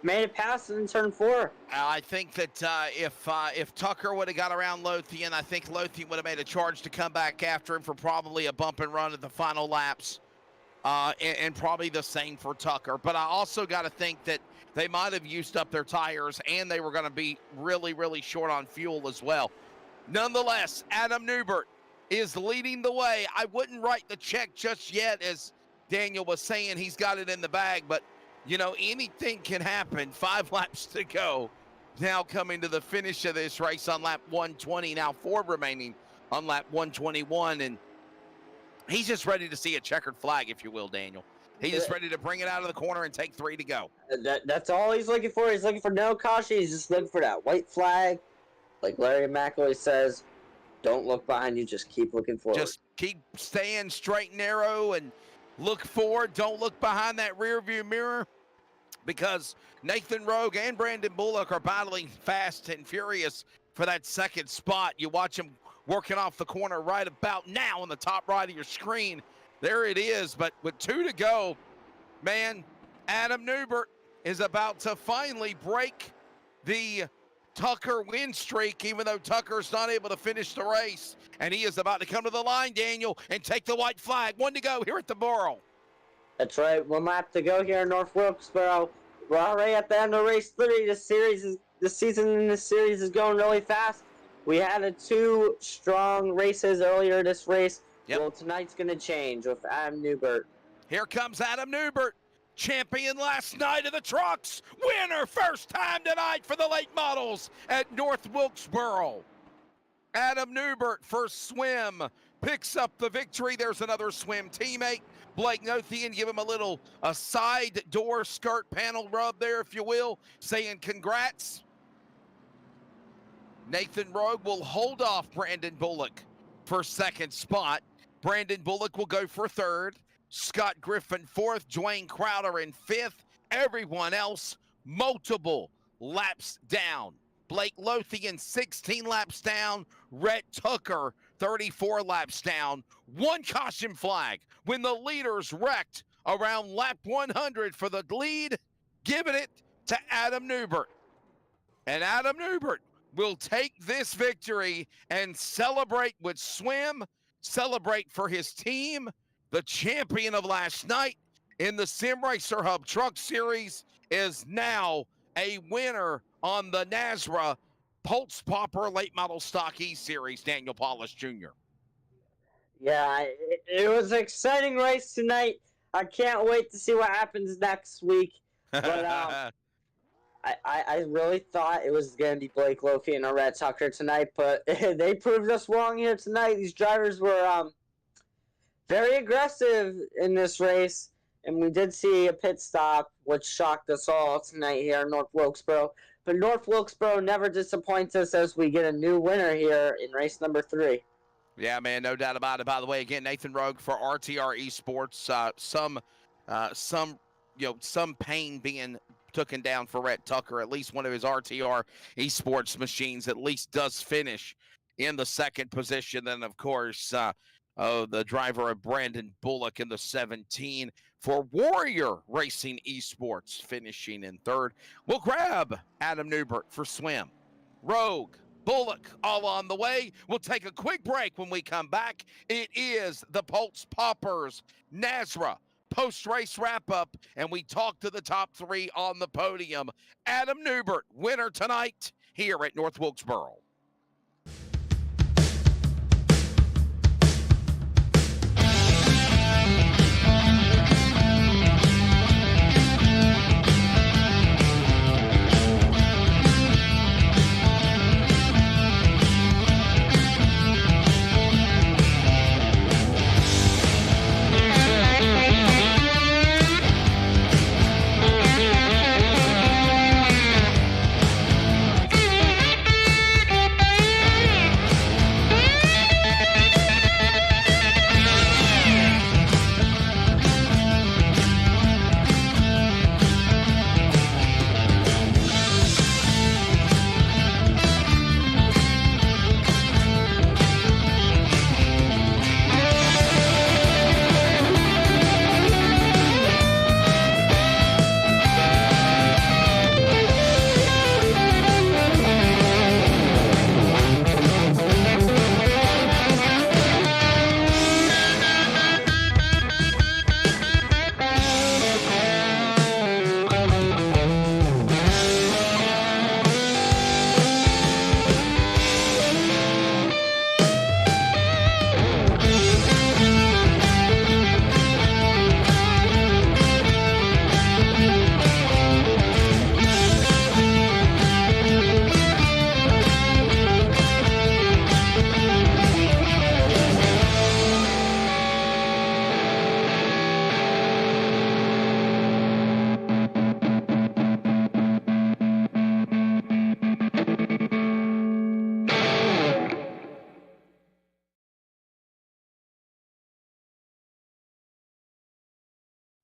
made it past in turn 4? I think that if Tucker would have got around Lothian, I think Lothian would have made a charge to come back after him for probably a bump and run at the final laps. And probably the same for Tucker. But I also got to think that they might have used up their tires and they were going to be really, really short on fuel as well. Nonetheless, Adam Newbert is leading the way. I wouldn't write the check just yet, as Daniel was saying. He's got it in the bag, but, anything can happen. 5 laps to go. Now coming to the finish of this race on lap 120. Now 4 remaining on lap 121, and he's just ready to see a checkered flag, if you will, Daniel. He's just ready to bring it out of the corner and take 3 to go. That's all he's looking for. He's looking for no caution. He's just looking for that white flag. Like Larry McElroy says, don't look behind you. Just keep looking forward. Just keep staying straight and narrow and look forward. Don't look behind that rearview mirror, because Nathan Rogue and Brandon Bullock are battling fast and furious for that second spot. You watch them working off the corner right about now on the top right of your screen. There it is, but with 2 to go, man, Adam Newbert is about to finally break the Tucker win streak, even though Tucker's not able to finish the race. And he is about to come to the line, Daniel, and take the white flag. 1 to go here at the Borough. That's right. 1 lap to go here in North Wilkesboro. We're already at the end of race 3. The season in this series is going really fast. We had 2 strong races earlier this race. Yep. Well, tonight's going to change with Adam Newbert. Here comes Adam Newbert, champion last night of the trucks, winner first time tonight for the late models at North Wilkesboro. Adam Newbert for swim picks up the victory. There's another swim teammate, Blake Nothian. Give him a side door skirt panel rub there, if you will, saying congrats. Nathan Rogue will hold off Brandon Bullock for second spot. Brandon Bullock will go for third. Scott Griffin fourth. Dwayne Crowder in fifth. Everyone else multiple laps down. Blake Lothian 16 laps down. Rhett Tucker 34 laps down. 1 caution flag when the leaders wrecked around lap 100 for the lead, giving it to Adam Newbert. And Adam Newbert will take this victory and celebrate with swim, celebrate for his team. The champion of last night in the Sim Racer Hub Truck Series is now a winner on the NASRA Pultz Popper Late Model Stock E Series, Daniel Paulus Jr. Yeah, it was an exciting race tonight. I can't wait to see what happens next week. But I really thought it was going to be Blake Lothian or Rhett Tucker tonight, but they proved us wrong here tonight. These drivers were very aggressive in this race, and we did see a pit stop, which shocked us all tonight here in North Wilkesboro. But North Wilkesboro never disappoints us as we get a new winner here in race number 3. Yeah, man, no doubt about it. By the way, again, Nathan Rogue for RTR Esports. Some pain being taken down for Rhett Tucker. At least one of his RTR Esports machines at least does finish in the second position. Then, of course, the driver of Brandon Bullock in the 17 for Warrior Racing Esports finishing in third. We'll grab Adam Newbert for swim. Rogue, Bullock, all on the way. We'll take a quick break. When we come back, it is the Pultz Poppers NASRA post-race wrap-up, and we talk to the top 3 on the podium. Adam Newbert, winner tonight here at North Wilkesboro.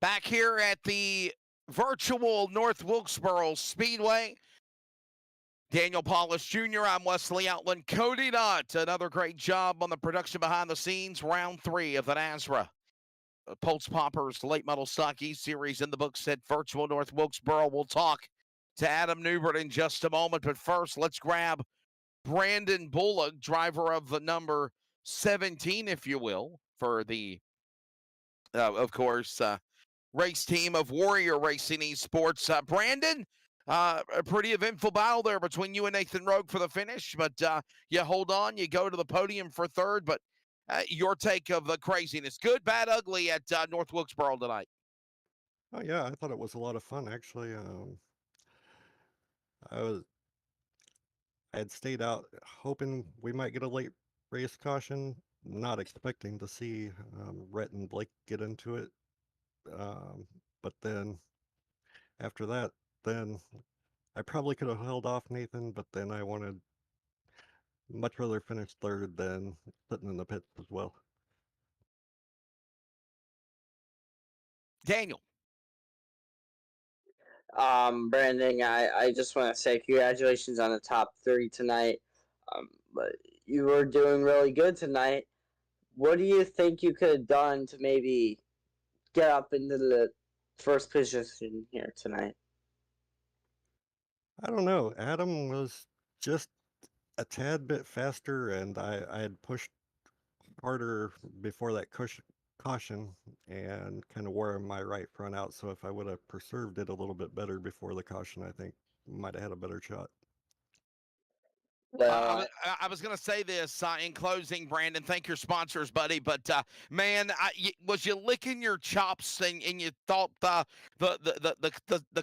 Back here at the virtual North Wilkesboro Speedway. Daniel Paulus Jr., I'm Wesley Outland. Cody Knott, another great job on the production behind the scenes. Round 3 of the NASRA Pultz Poppers Late Model Stock E Series in the books at virtual North Wilkesboro. We'll talk to Adam Newbert in just a moment, but first let's grab Brandon Bullock, driver of the number 17, if you will, for the, of course, race team of Warrior Racing Esports. Brandon, a pretty eventful battle there between you and Nathan Rogue for the finish, but you hold on, you go to the podium for third, but your take of the craziness, good, bad, ugly at North Wilkesboro tonight. Oh yeah, I thought it was a lot of fun actually. I had stayed out hoping we might get a late race caution, not expecting to see Rhett and Blake get into it. But then after that, then I probably could have held off Nathan, but then I wanted much rather finish third than sitting in the pits as well. Daniel. Brandon, I just want to say congratulations on the top 3 tonight. But you were doing really good tonight. What do you think you could have done to maybe get up into the first position here tonight? I don't know. Adam was just a tad bit faster, and I had pushed harder before that caution and kind of wore my right front out. So if I would have preserved it a little bit better before the caution, I think might have had a better shot. Well, I was going to say this in closing, Brandon. Thank your sponsors, buddy. But man, was you licking your chops and you thought the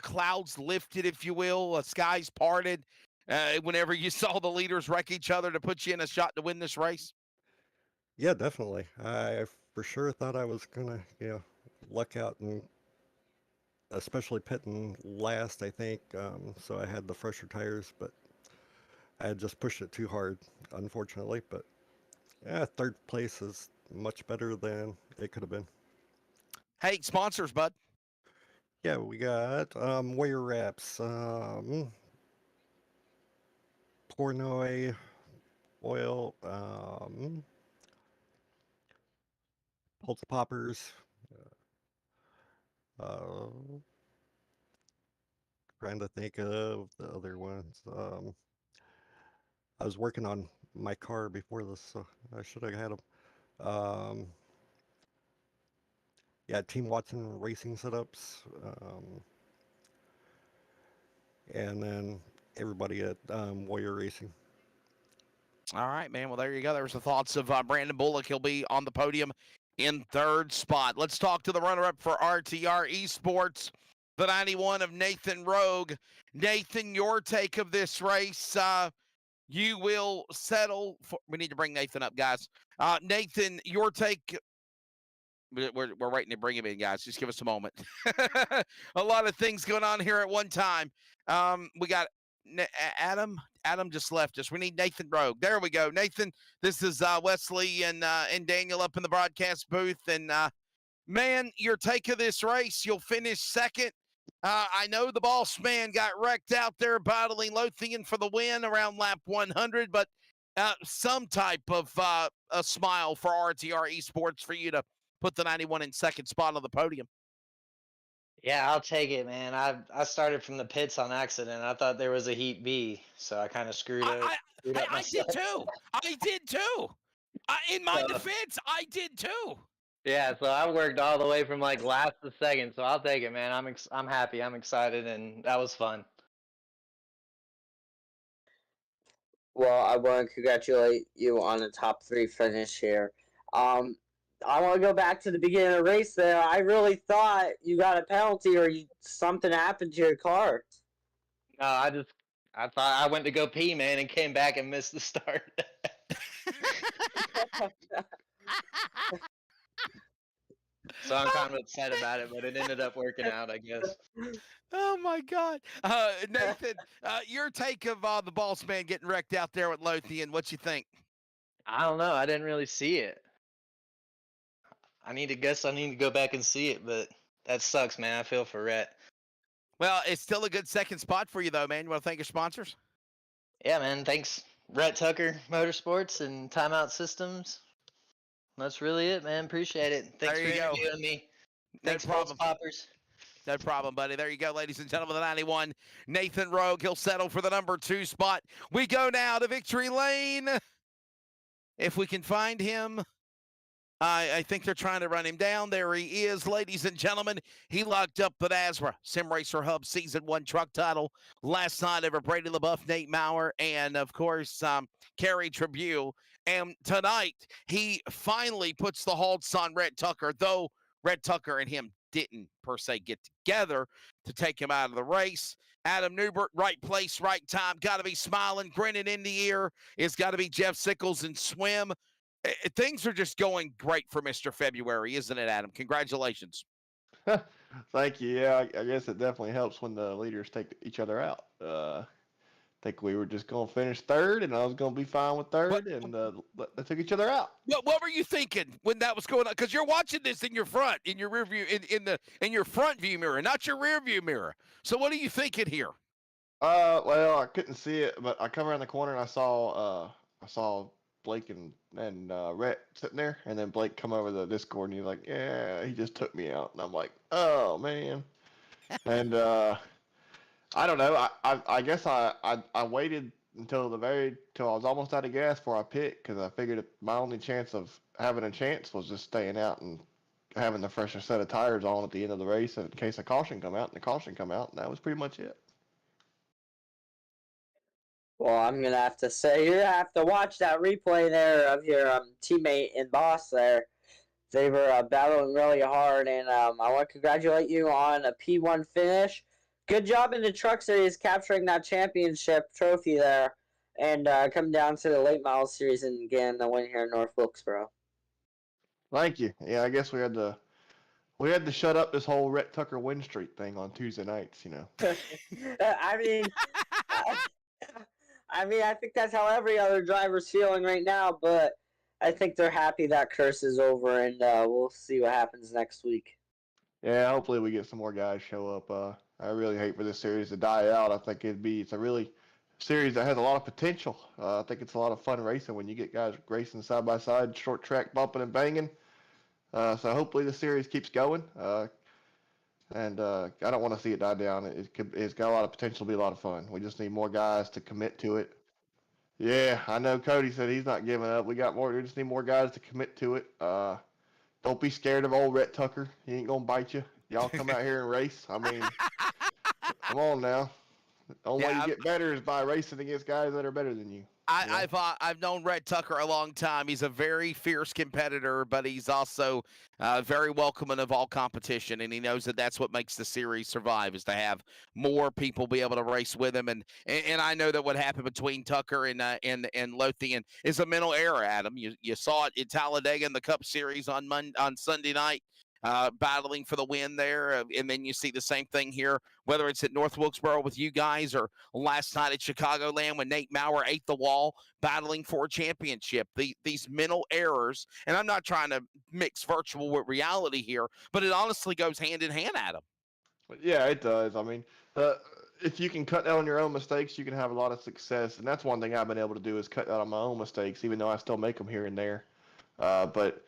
clouds lifted, if you will, the skies parted whenever you saw the leaders wreck each other to put you in a shot to win this race? Yeah, definitely. I for sure thought I was gonna, luck out, and especially pitting last, I think. So I had the fresher tires, but I had just pushed it too hard, unfortunately. But yeah, third place is much better than it could have been. Hey, sponsors, bud. Yeah, we got Warrior Wraps, Pornoy Oil, Pultz Poppers, trying to think of the other ones. I was working on my car before this, so I should have had them. Yeah, Team Watson Racing Setups, and then everybody at Warrior Racing. All right, man. Well, there you go. There's the thoughts of Brandon Bullock. He'll be on the podium in third spot. Let's talk to the runner-up for RTR Esports, the 91 of Nathan Rogue. Nathan, your take of this race. You will settle for. We need to bring Nathan up, guys. Nathan, your take. We're waiting to bring him in, guys. Just give us a moment. A lot of things going on here at one time. We got Adam. Adam just left us. We need Nathan Rogue. There we go. Nathan, this is Wesley and Daniel up in the broadcast booth. And, man, your take of this race, you'll finish second. I know the boss man got wrecked out there battling Lothian for the win around lap 100, but some type of a smile for RTR Esports for you to put the 91 in second spot on the podium. Yeah, I'll take it, man. I started from the pits on accident. I thought there was a Heat B, so I kind of screwed up. I did too. I did too. In my defense, I did too. Yeah, so I worked all the way from like last to second, so I'll take it, man. I'm happy. I'm excited, and that was fun. well, I want to congratulate you on the top 3 finish here. I want to go back to the beginning of the race there. I really thought you got a penalty or something happened to your car. No, I thought I went to go pee, man, and came back and missed the start. So I'm kind of upset about it, but it ended up working out, I guess. Oh my God, Nathan, your take of the boss man getting wrecked out there with Lothian? What you think? I don't know. I didn't really see it. I need to go back and see it, but That sucks, man. I feel for Rhett. Well, it's still a good second spot for you, though, man. You want to thank your sponsors? Yeah, man. Thanks, Rhett Tucker Motorsports and Timeout Systems. That's really it, man. Appreciate it. Thanks There for you go. interviewing me. No Thanks, Pultz problem. Poppers. No problem, buddy. There you go, ladies and gentlemen. The 91, Nathan Rogue. He'll settle for the number 2 spot. We go now to victory lane. If we can find him. I think they're trying to run him down. There he is, ladies and gentlemen. He locked up the NASRA Sim Racer Hub Season 1 truck title last night over Brady LaBeouf, Nate Maurer, and, of course, Kerry Tribune. And tonight, he finally puts the halts on Rhett Tucker, though Rhett Tucker and him didn't, per se, get together to take him out of the race. Adam Newbert, right place, right time. Got to be smiling, grinning in the ear. It's got to be Jeff Sickles and Swim. Things are just going great for Mr. February, isn't it, Adam? Congratulations. Thank you. Yeah, I guess it definitely helps when the leaders take each other out. I think we were just going to finish third, and I was going to be fine with third, and they took each other out. What were you thinking when that was going on? Because you're watching this in your front, in your rear view, in your front view mirror, not your rear view mirror. So what are you thinking here? Well, I couldn't see it, but I come around the corner and I saw Blake and Rhett sitting there, and then Blake come over the Discord and he's like, "Yeah, he just took me out," and I'm like, "Oh man," and I don't know. I guess I waited until I was almost out of gas before I picked, because I figured that my only chance of having a chance was just staying out and having the fresher set of tires on at the end of the race in case a caution come out, and the caution come out, and that was pretty much it. Well, I'm going to have to say, you have to watch that replay there of your teammate and boss there. They were battling really hard, and I want to congratulate you on a P1 finish. Good job in the truck series capturing that championship trophy there, and coming down to the late model series and getting the win here in North Wilkesboro. Thank you. Yeah, I guess we had to shut up this whole Rhett Tucker win streak thing on Tuesday nights, you know. I think that's how every other driver's feeling right now, but I think they're happy that curse is over, and we'll see what happens next week. Yeah, hopefully we get some more guys show up. I really hate for this series to die out. I think it's a really series that has a lot of potential. I think it's a lot of fun racing when you get guys racing side by side, short track bumping and banging. So hopefully the series keeps going. And I don't want to see it die down. It's got a lot of potential to be a lot of fun. We just need more guys to commit to it. Yeah, I know Cody said he's not giving up. We just need more guys to commit to it. Don't be scared of old Rhett Tucker. He ain't gonna bite you. Y'all come out here and race. I mean, come on now. The only way you get better is by racing against guys that are better than you. I've known Rhett Tucker a long time. He's a very fierce competitor, but he's also very welcoming of all competition, and he knows that that's what makes the series survive, is to have more people be able to race with him. And I know that what happened between Tucker and Lothian is a mental error, Adam. You saw it in Talladega in the Cup Series on Sunday night. Battling for the win there, and then you see the same thing here, whether it's at North Wilkesboro with you guys or last night at Chicagoland when Nate Maurer ate the wall, battling for a championship. These mental errors, and I'm not trying to mix virtual with reality here, but it honestly goes hand in hand, Adam. Yeah, it does. I mean, if you can cut down on your own mistakes, you can have a lot of success, and that's one thing I've been able to do is cut down on my own mistakes, even though I still make them here and there. But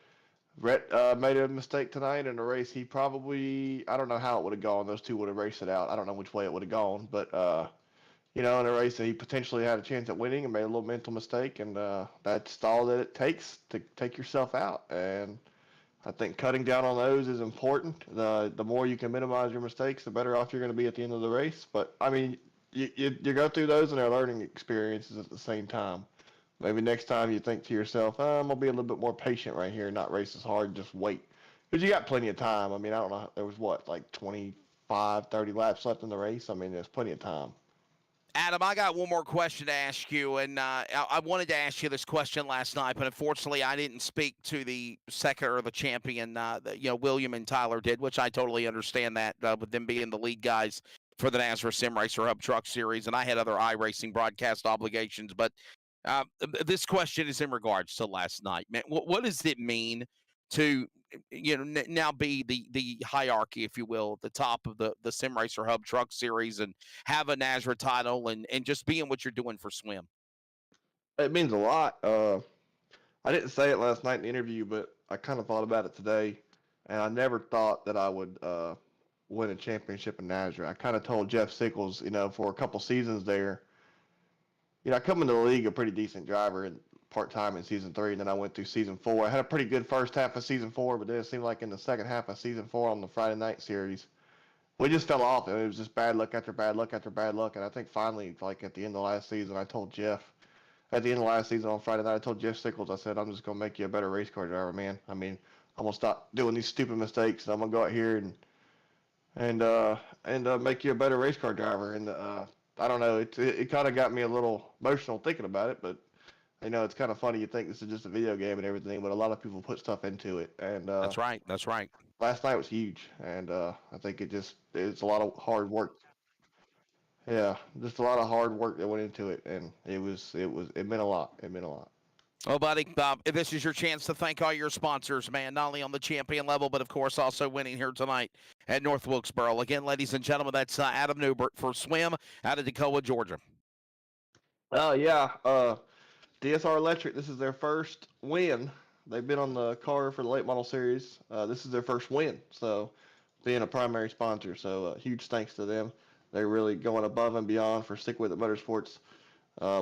Rhett made a mistake tonight in a race. He probably, I don't know how it would have gone. Those two would have raced it out. I don't know which way it would have gone. But, in a race that he potentially had a chance at winning and made a little mental mistake. And that's all that it takes to take yourself out. And I think cutting down on those is important. The more you can minimize your mistakes, the better off you're going to be at the end of the race. But, I mean, you go through those and they're learning experiences at the same time. Maybe next time you think to yourself, I'm going to be a little bit more patient right here, not race as hard, just wait. Because you got plenty of time. I mean, I don't know. There was, 25, 30 laps left in the race? I mean, there's plenty of time. Adam, I got one more question to ask you, and I wanted to ask you this question last night, but unfortunately I didn't speak to the second or the champion. William and Tyler did, which I totally understand that, with them being the lead guys for the NASRA Sim Racer Hub Truck Series, and I had other iRacing broadcast obligations, but this question is in regards to last night, man. What does it mean to now be the hierarchy, if you will, at the top of the Sim Racer Hub Truck Series and have a NASRA title and just being what you're doing for Swim? It means a lot. I didn't say it last night in the interview, but I kind of thought about it today, and I never thought that I would win a championship in NASRA. I kind of told Jeff Sickles, for a couple seasons there, I come into the league a pretty decent driver and part-time in season 3, and then I went through season 4. I had a pretty good first half of season 4, but then it seemed like in the second half of season 4 on the Friday night series, we just fell off. It was just bad luck after bad luck after bad luck, and I think finally, like at the end of last season, I told Jeff, at the end of last season on Friday night, I told Jeff Sickles, I said, I'm just going to make you a better race car driver, man. I mean, I'm going to stop doing these stupid mistakes, and I'm going to go out here and make you a better race car driver. And I don't know, it kind of got me a little emotional thinking about it, but it's kind of funny. You think this is just a video game and everything, but a lot of people put stuff into it. And That's right. That's right. Last night was huge, and I think it's a lot of hard work. Yeah, just a lot of hard work that went into it, and it meant a lot. It meant a lot. Well, buddy, this is your chance to thank all your sponsors, man, not only on the champion level, but, of course, also winning here tonight at North Wilkesboro. Again, ladies and gentlemen, that's Adam Newbert for Swim out of Toccoa, Georgia. Oh, yeah. DSR Electric, this is their first win. They've been on the car for the late model series. This is their first win, so being a primary sponsor. So huge thanks to them. They're really going above and beyond for Stick With It Motorsports.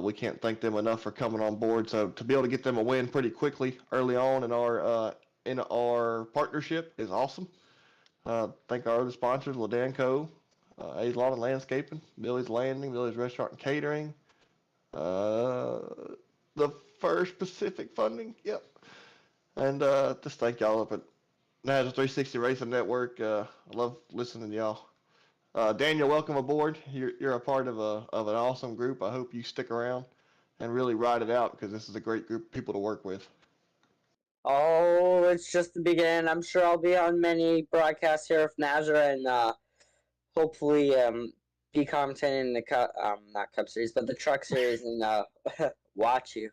We can't thank them enough for coming on board. So to be able to get them a win pretty quickly early on in our partnership is awesome. Thank our other sponsors, Ladanco, A's Lawn and Landscaping, Billy's Landing, Billy's Restaurant and Catering, the First Pacific Funding, yep. And just thank y'all up at NASRA 360 Racing Network. I love listening to y'all. Daniel, welcome aboard. You're a part of an awesome group. I hope you stick around and really ride it out, because this is a great group of people to work with. Oh, it's just the beginning. I'm sure I'll be on many broadcasts here of NASRA and hopefully be commentating in the not Cup Series, but the Truck Series and watch you.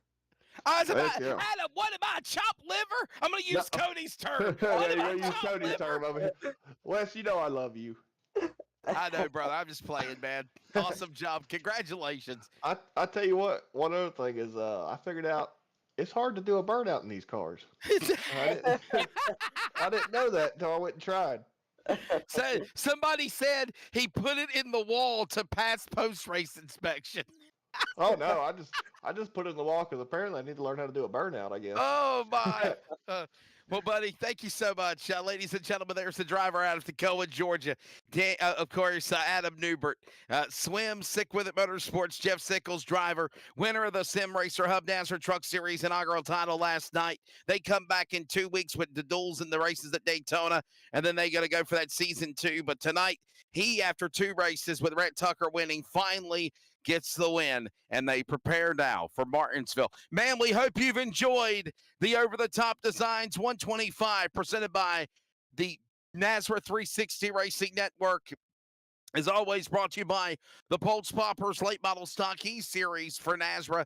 I was about, yeah. Adam, what about chopped liver? I'm going to use Cody's term. Yeah, What you're about going to use chopped Cody's liver? term over here. Wes, I love you. I know, brother. I'm just playing, man. Awesome job. Congratulations. I tell you what, one other thing is I figured out it's hard to do a burnout in these cars. I didn't know that until I went and tried. So somebody said he put it in the wall to pass post-race inspection. Oh no, I just put it in the wall because apparently I need to learn how to do a burnout, I guess. Oh my. Well, buddy, thank you so much. Ladies and gentlemen, there's the driver out of Toccoa, Georgia. Of course, Adam Newbert. Swim, Stick With It Motorsports, Jeff Sickles, driver, winner of the Sim Racer Hub NASRA Truck Series inaugural title last night. They come back in 2 weeks with the duels and the races at Daytona, and then they got to go for that season 2. But tonight, he, after 2 races with Rhett Tucker winning, finally gets the win, and they prepare now for Martinsville. Man, we hope you've enjoyed the Over-the-Top Designs 125 presented by the NASRA 360 Racing Network. As always, brought to you by the Pultz Poppers Late Model Stock E-Series for NASRA.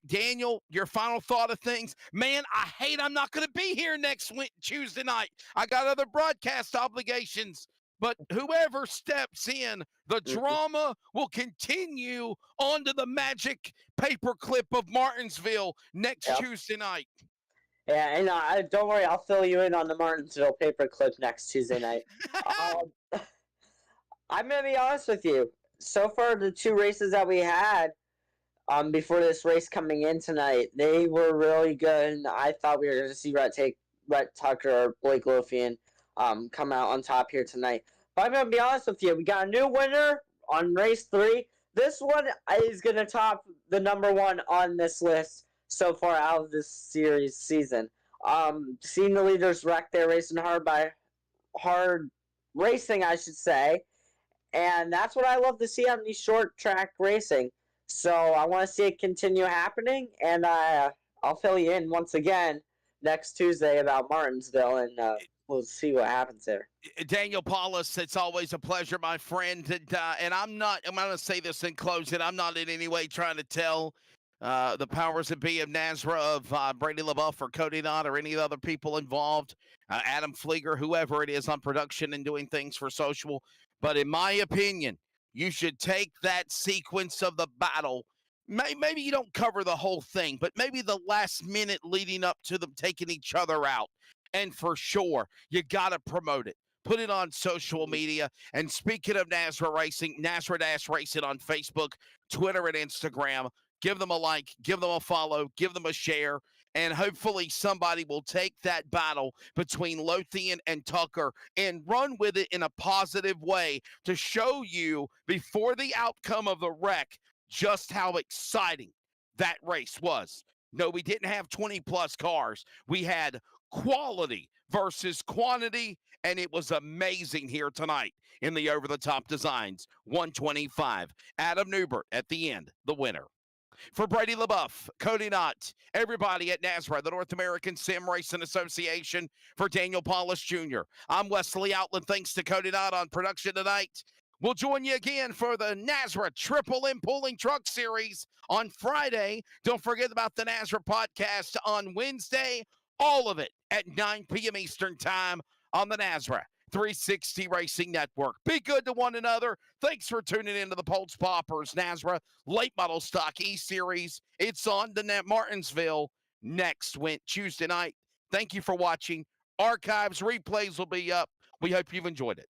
Daniel, your final thought of things? Man, I hate I'm not going to be here next Tuesday night. I got other broadcast obligations. But whoever steps in, the drama will continue onto the magic paperclip of Martinsville next Tuesday night. Yeah, and don't worry, I'll fill you in on the Martinsville paperclip next Tuesday night. I'm going to be honest with you. So far, the 2 races that we had before this race coming in tonight, they were really good. And I thought we were going to see Rhett Tucker or Blake Lofian come out on top here tonight. But I'm going to be honest with you. We got a new winner on race 3. This one is going to top the number 1 on this list so far out of this season. Seeing the leaders wreck there, racing hard racing, I should say. And that's what I love to see on these short track racing. So I want to see it continue happening. And I'll fill you in once again next Tuesday about Martinsville, and we'll see what happens there. Daniel Paulus, it's always a pleasure, my friend. And I'm going to say this in closing. I'm not in any way trying to tell the powers that be of Nazareth, of Brady LaBeouf or Cody Knott or any of the other people involved, Adam Flieger, whoever it is on production and doing things for social. But in my opinion, you should take that sequence of the battle. Maybe you don't cover the whole thing, but maybe the last minute leading up to them taking each other out. And for sure, you got to promote it. Put it on social media. And speaking of Nazareth Racing, Nazareth Racing on Facebook, Twitter, and Instagram. Give them a like, give them a follow, give them a share, and hopefully somebody will take that battle between Lothian and Tucker and run with it in a positive way to show you before the outcome of the wreck just how exciting that race was. No, we didn't have 20-plus cars. We had quality versus quantity, and it was amazing here tonight in the over-the-top designs. 125. Adam Newbert at the end, the winner. For Brady LaBeouf, Cody Knott, everybody at NASRA, the North American Sim Racing Association, for Daniel Paulus Jr., I'm Wesley Outland. Thanks to Cody Knott on production tonight. We'll join you again for the NASRA Triple M Pulling Truck Series on Friday. Don't forget about the NASRA podcast on Wednesday. All of it at 9 p.m. Eastern Time on the NASRA 360 Racing Network. Be good to one another. Thanks for tuning into the Pultz Poppers NASRA Late Model Stock E-Series. It's on to Martinsville next Tuesday night. Thank you for watching. Archives, replays will be up. We hope you've enjoyed it.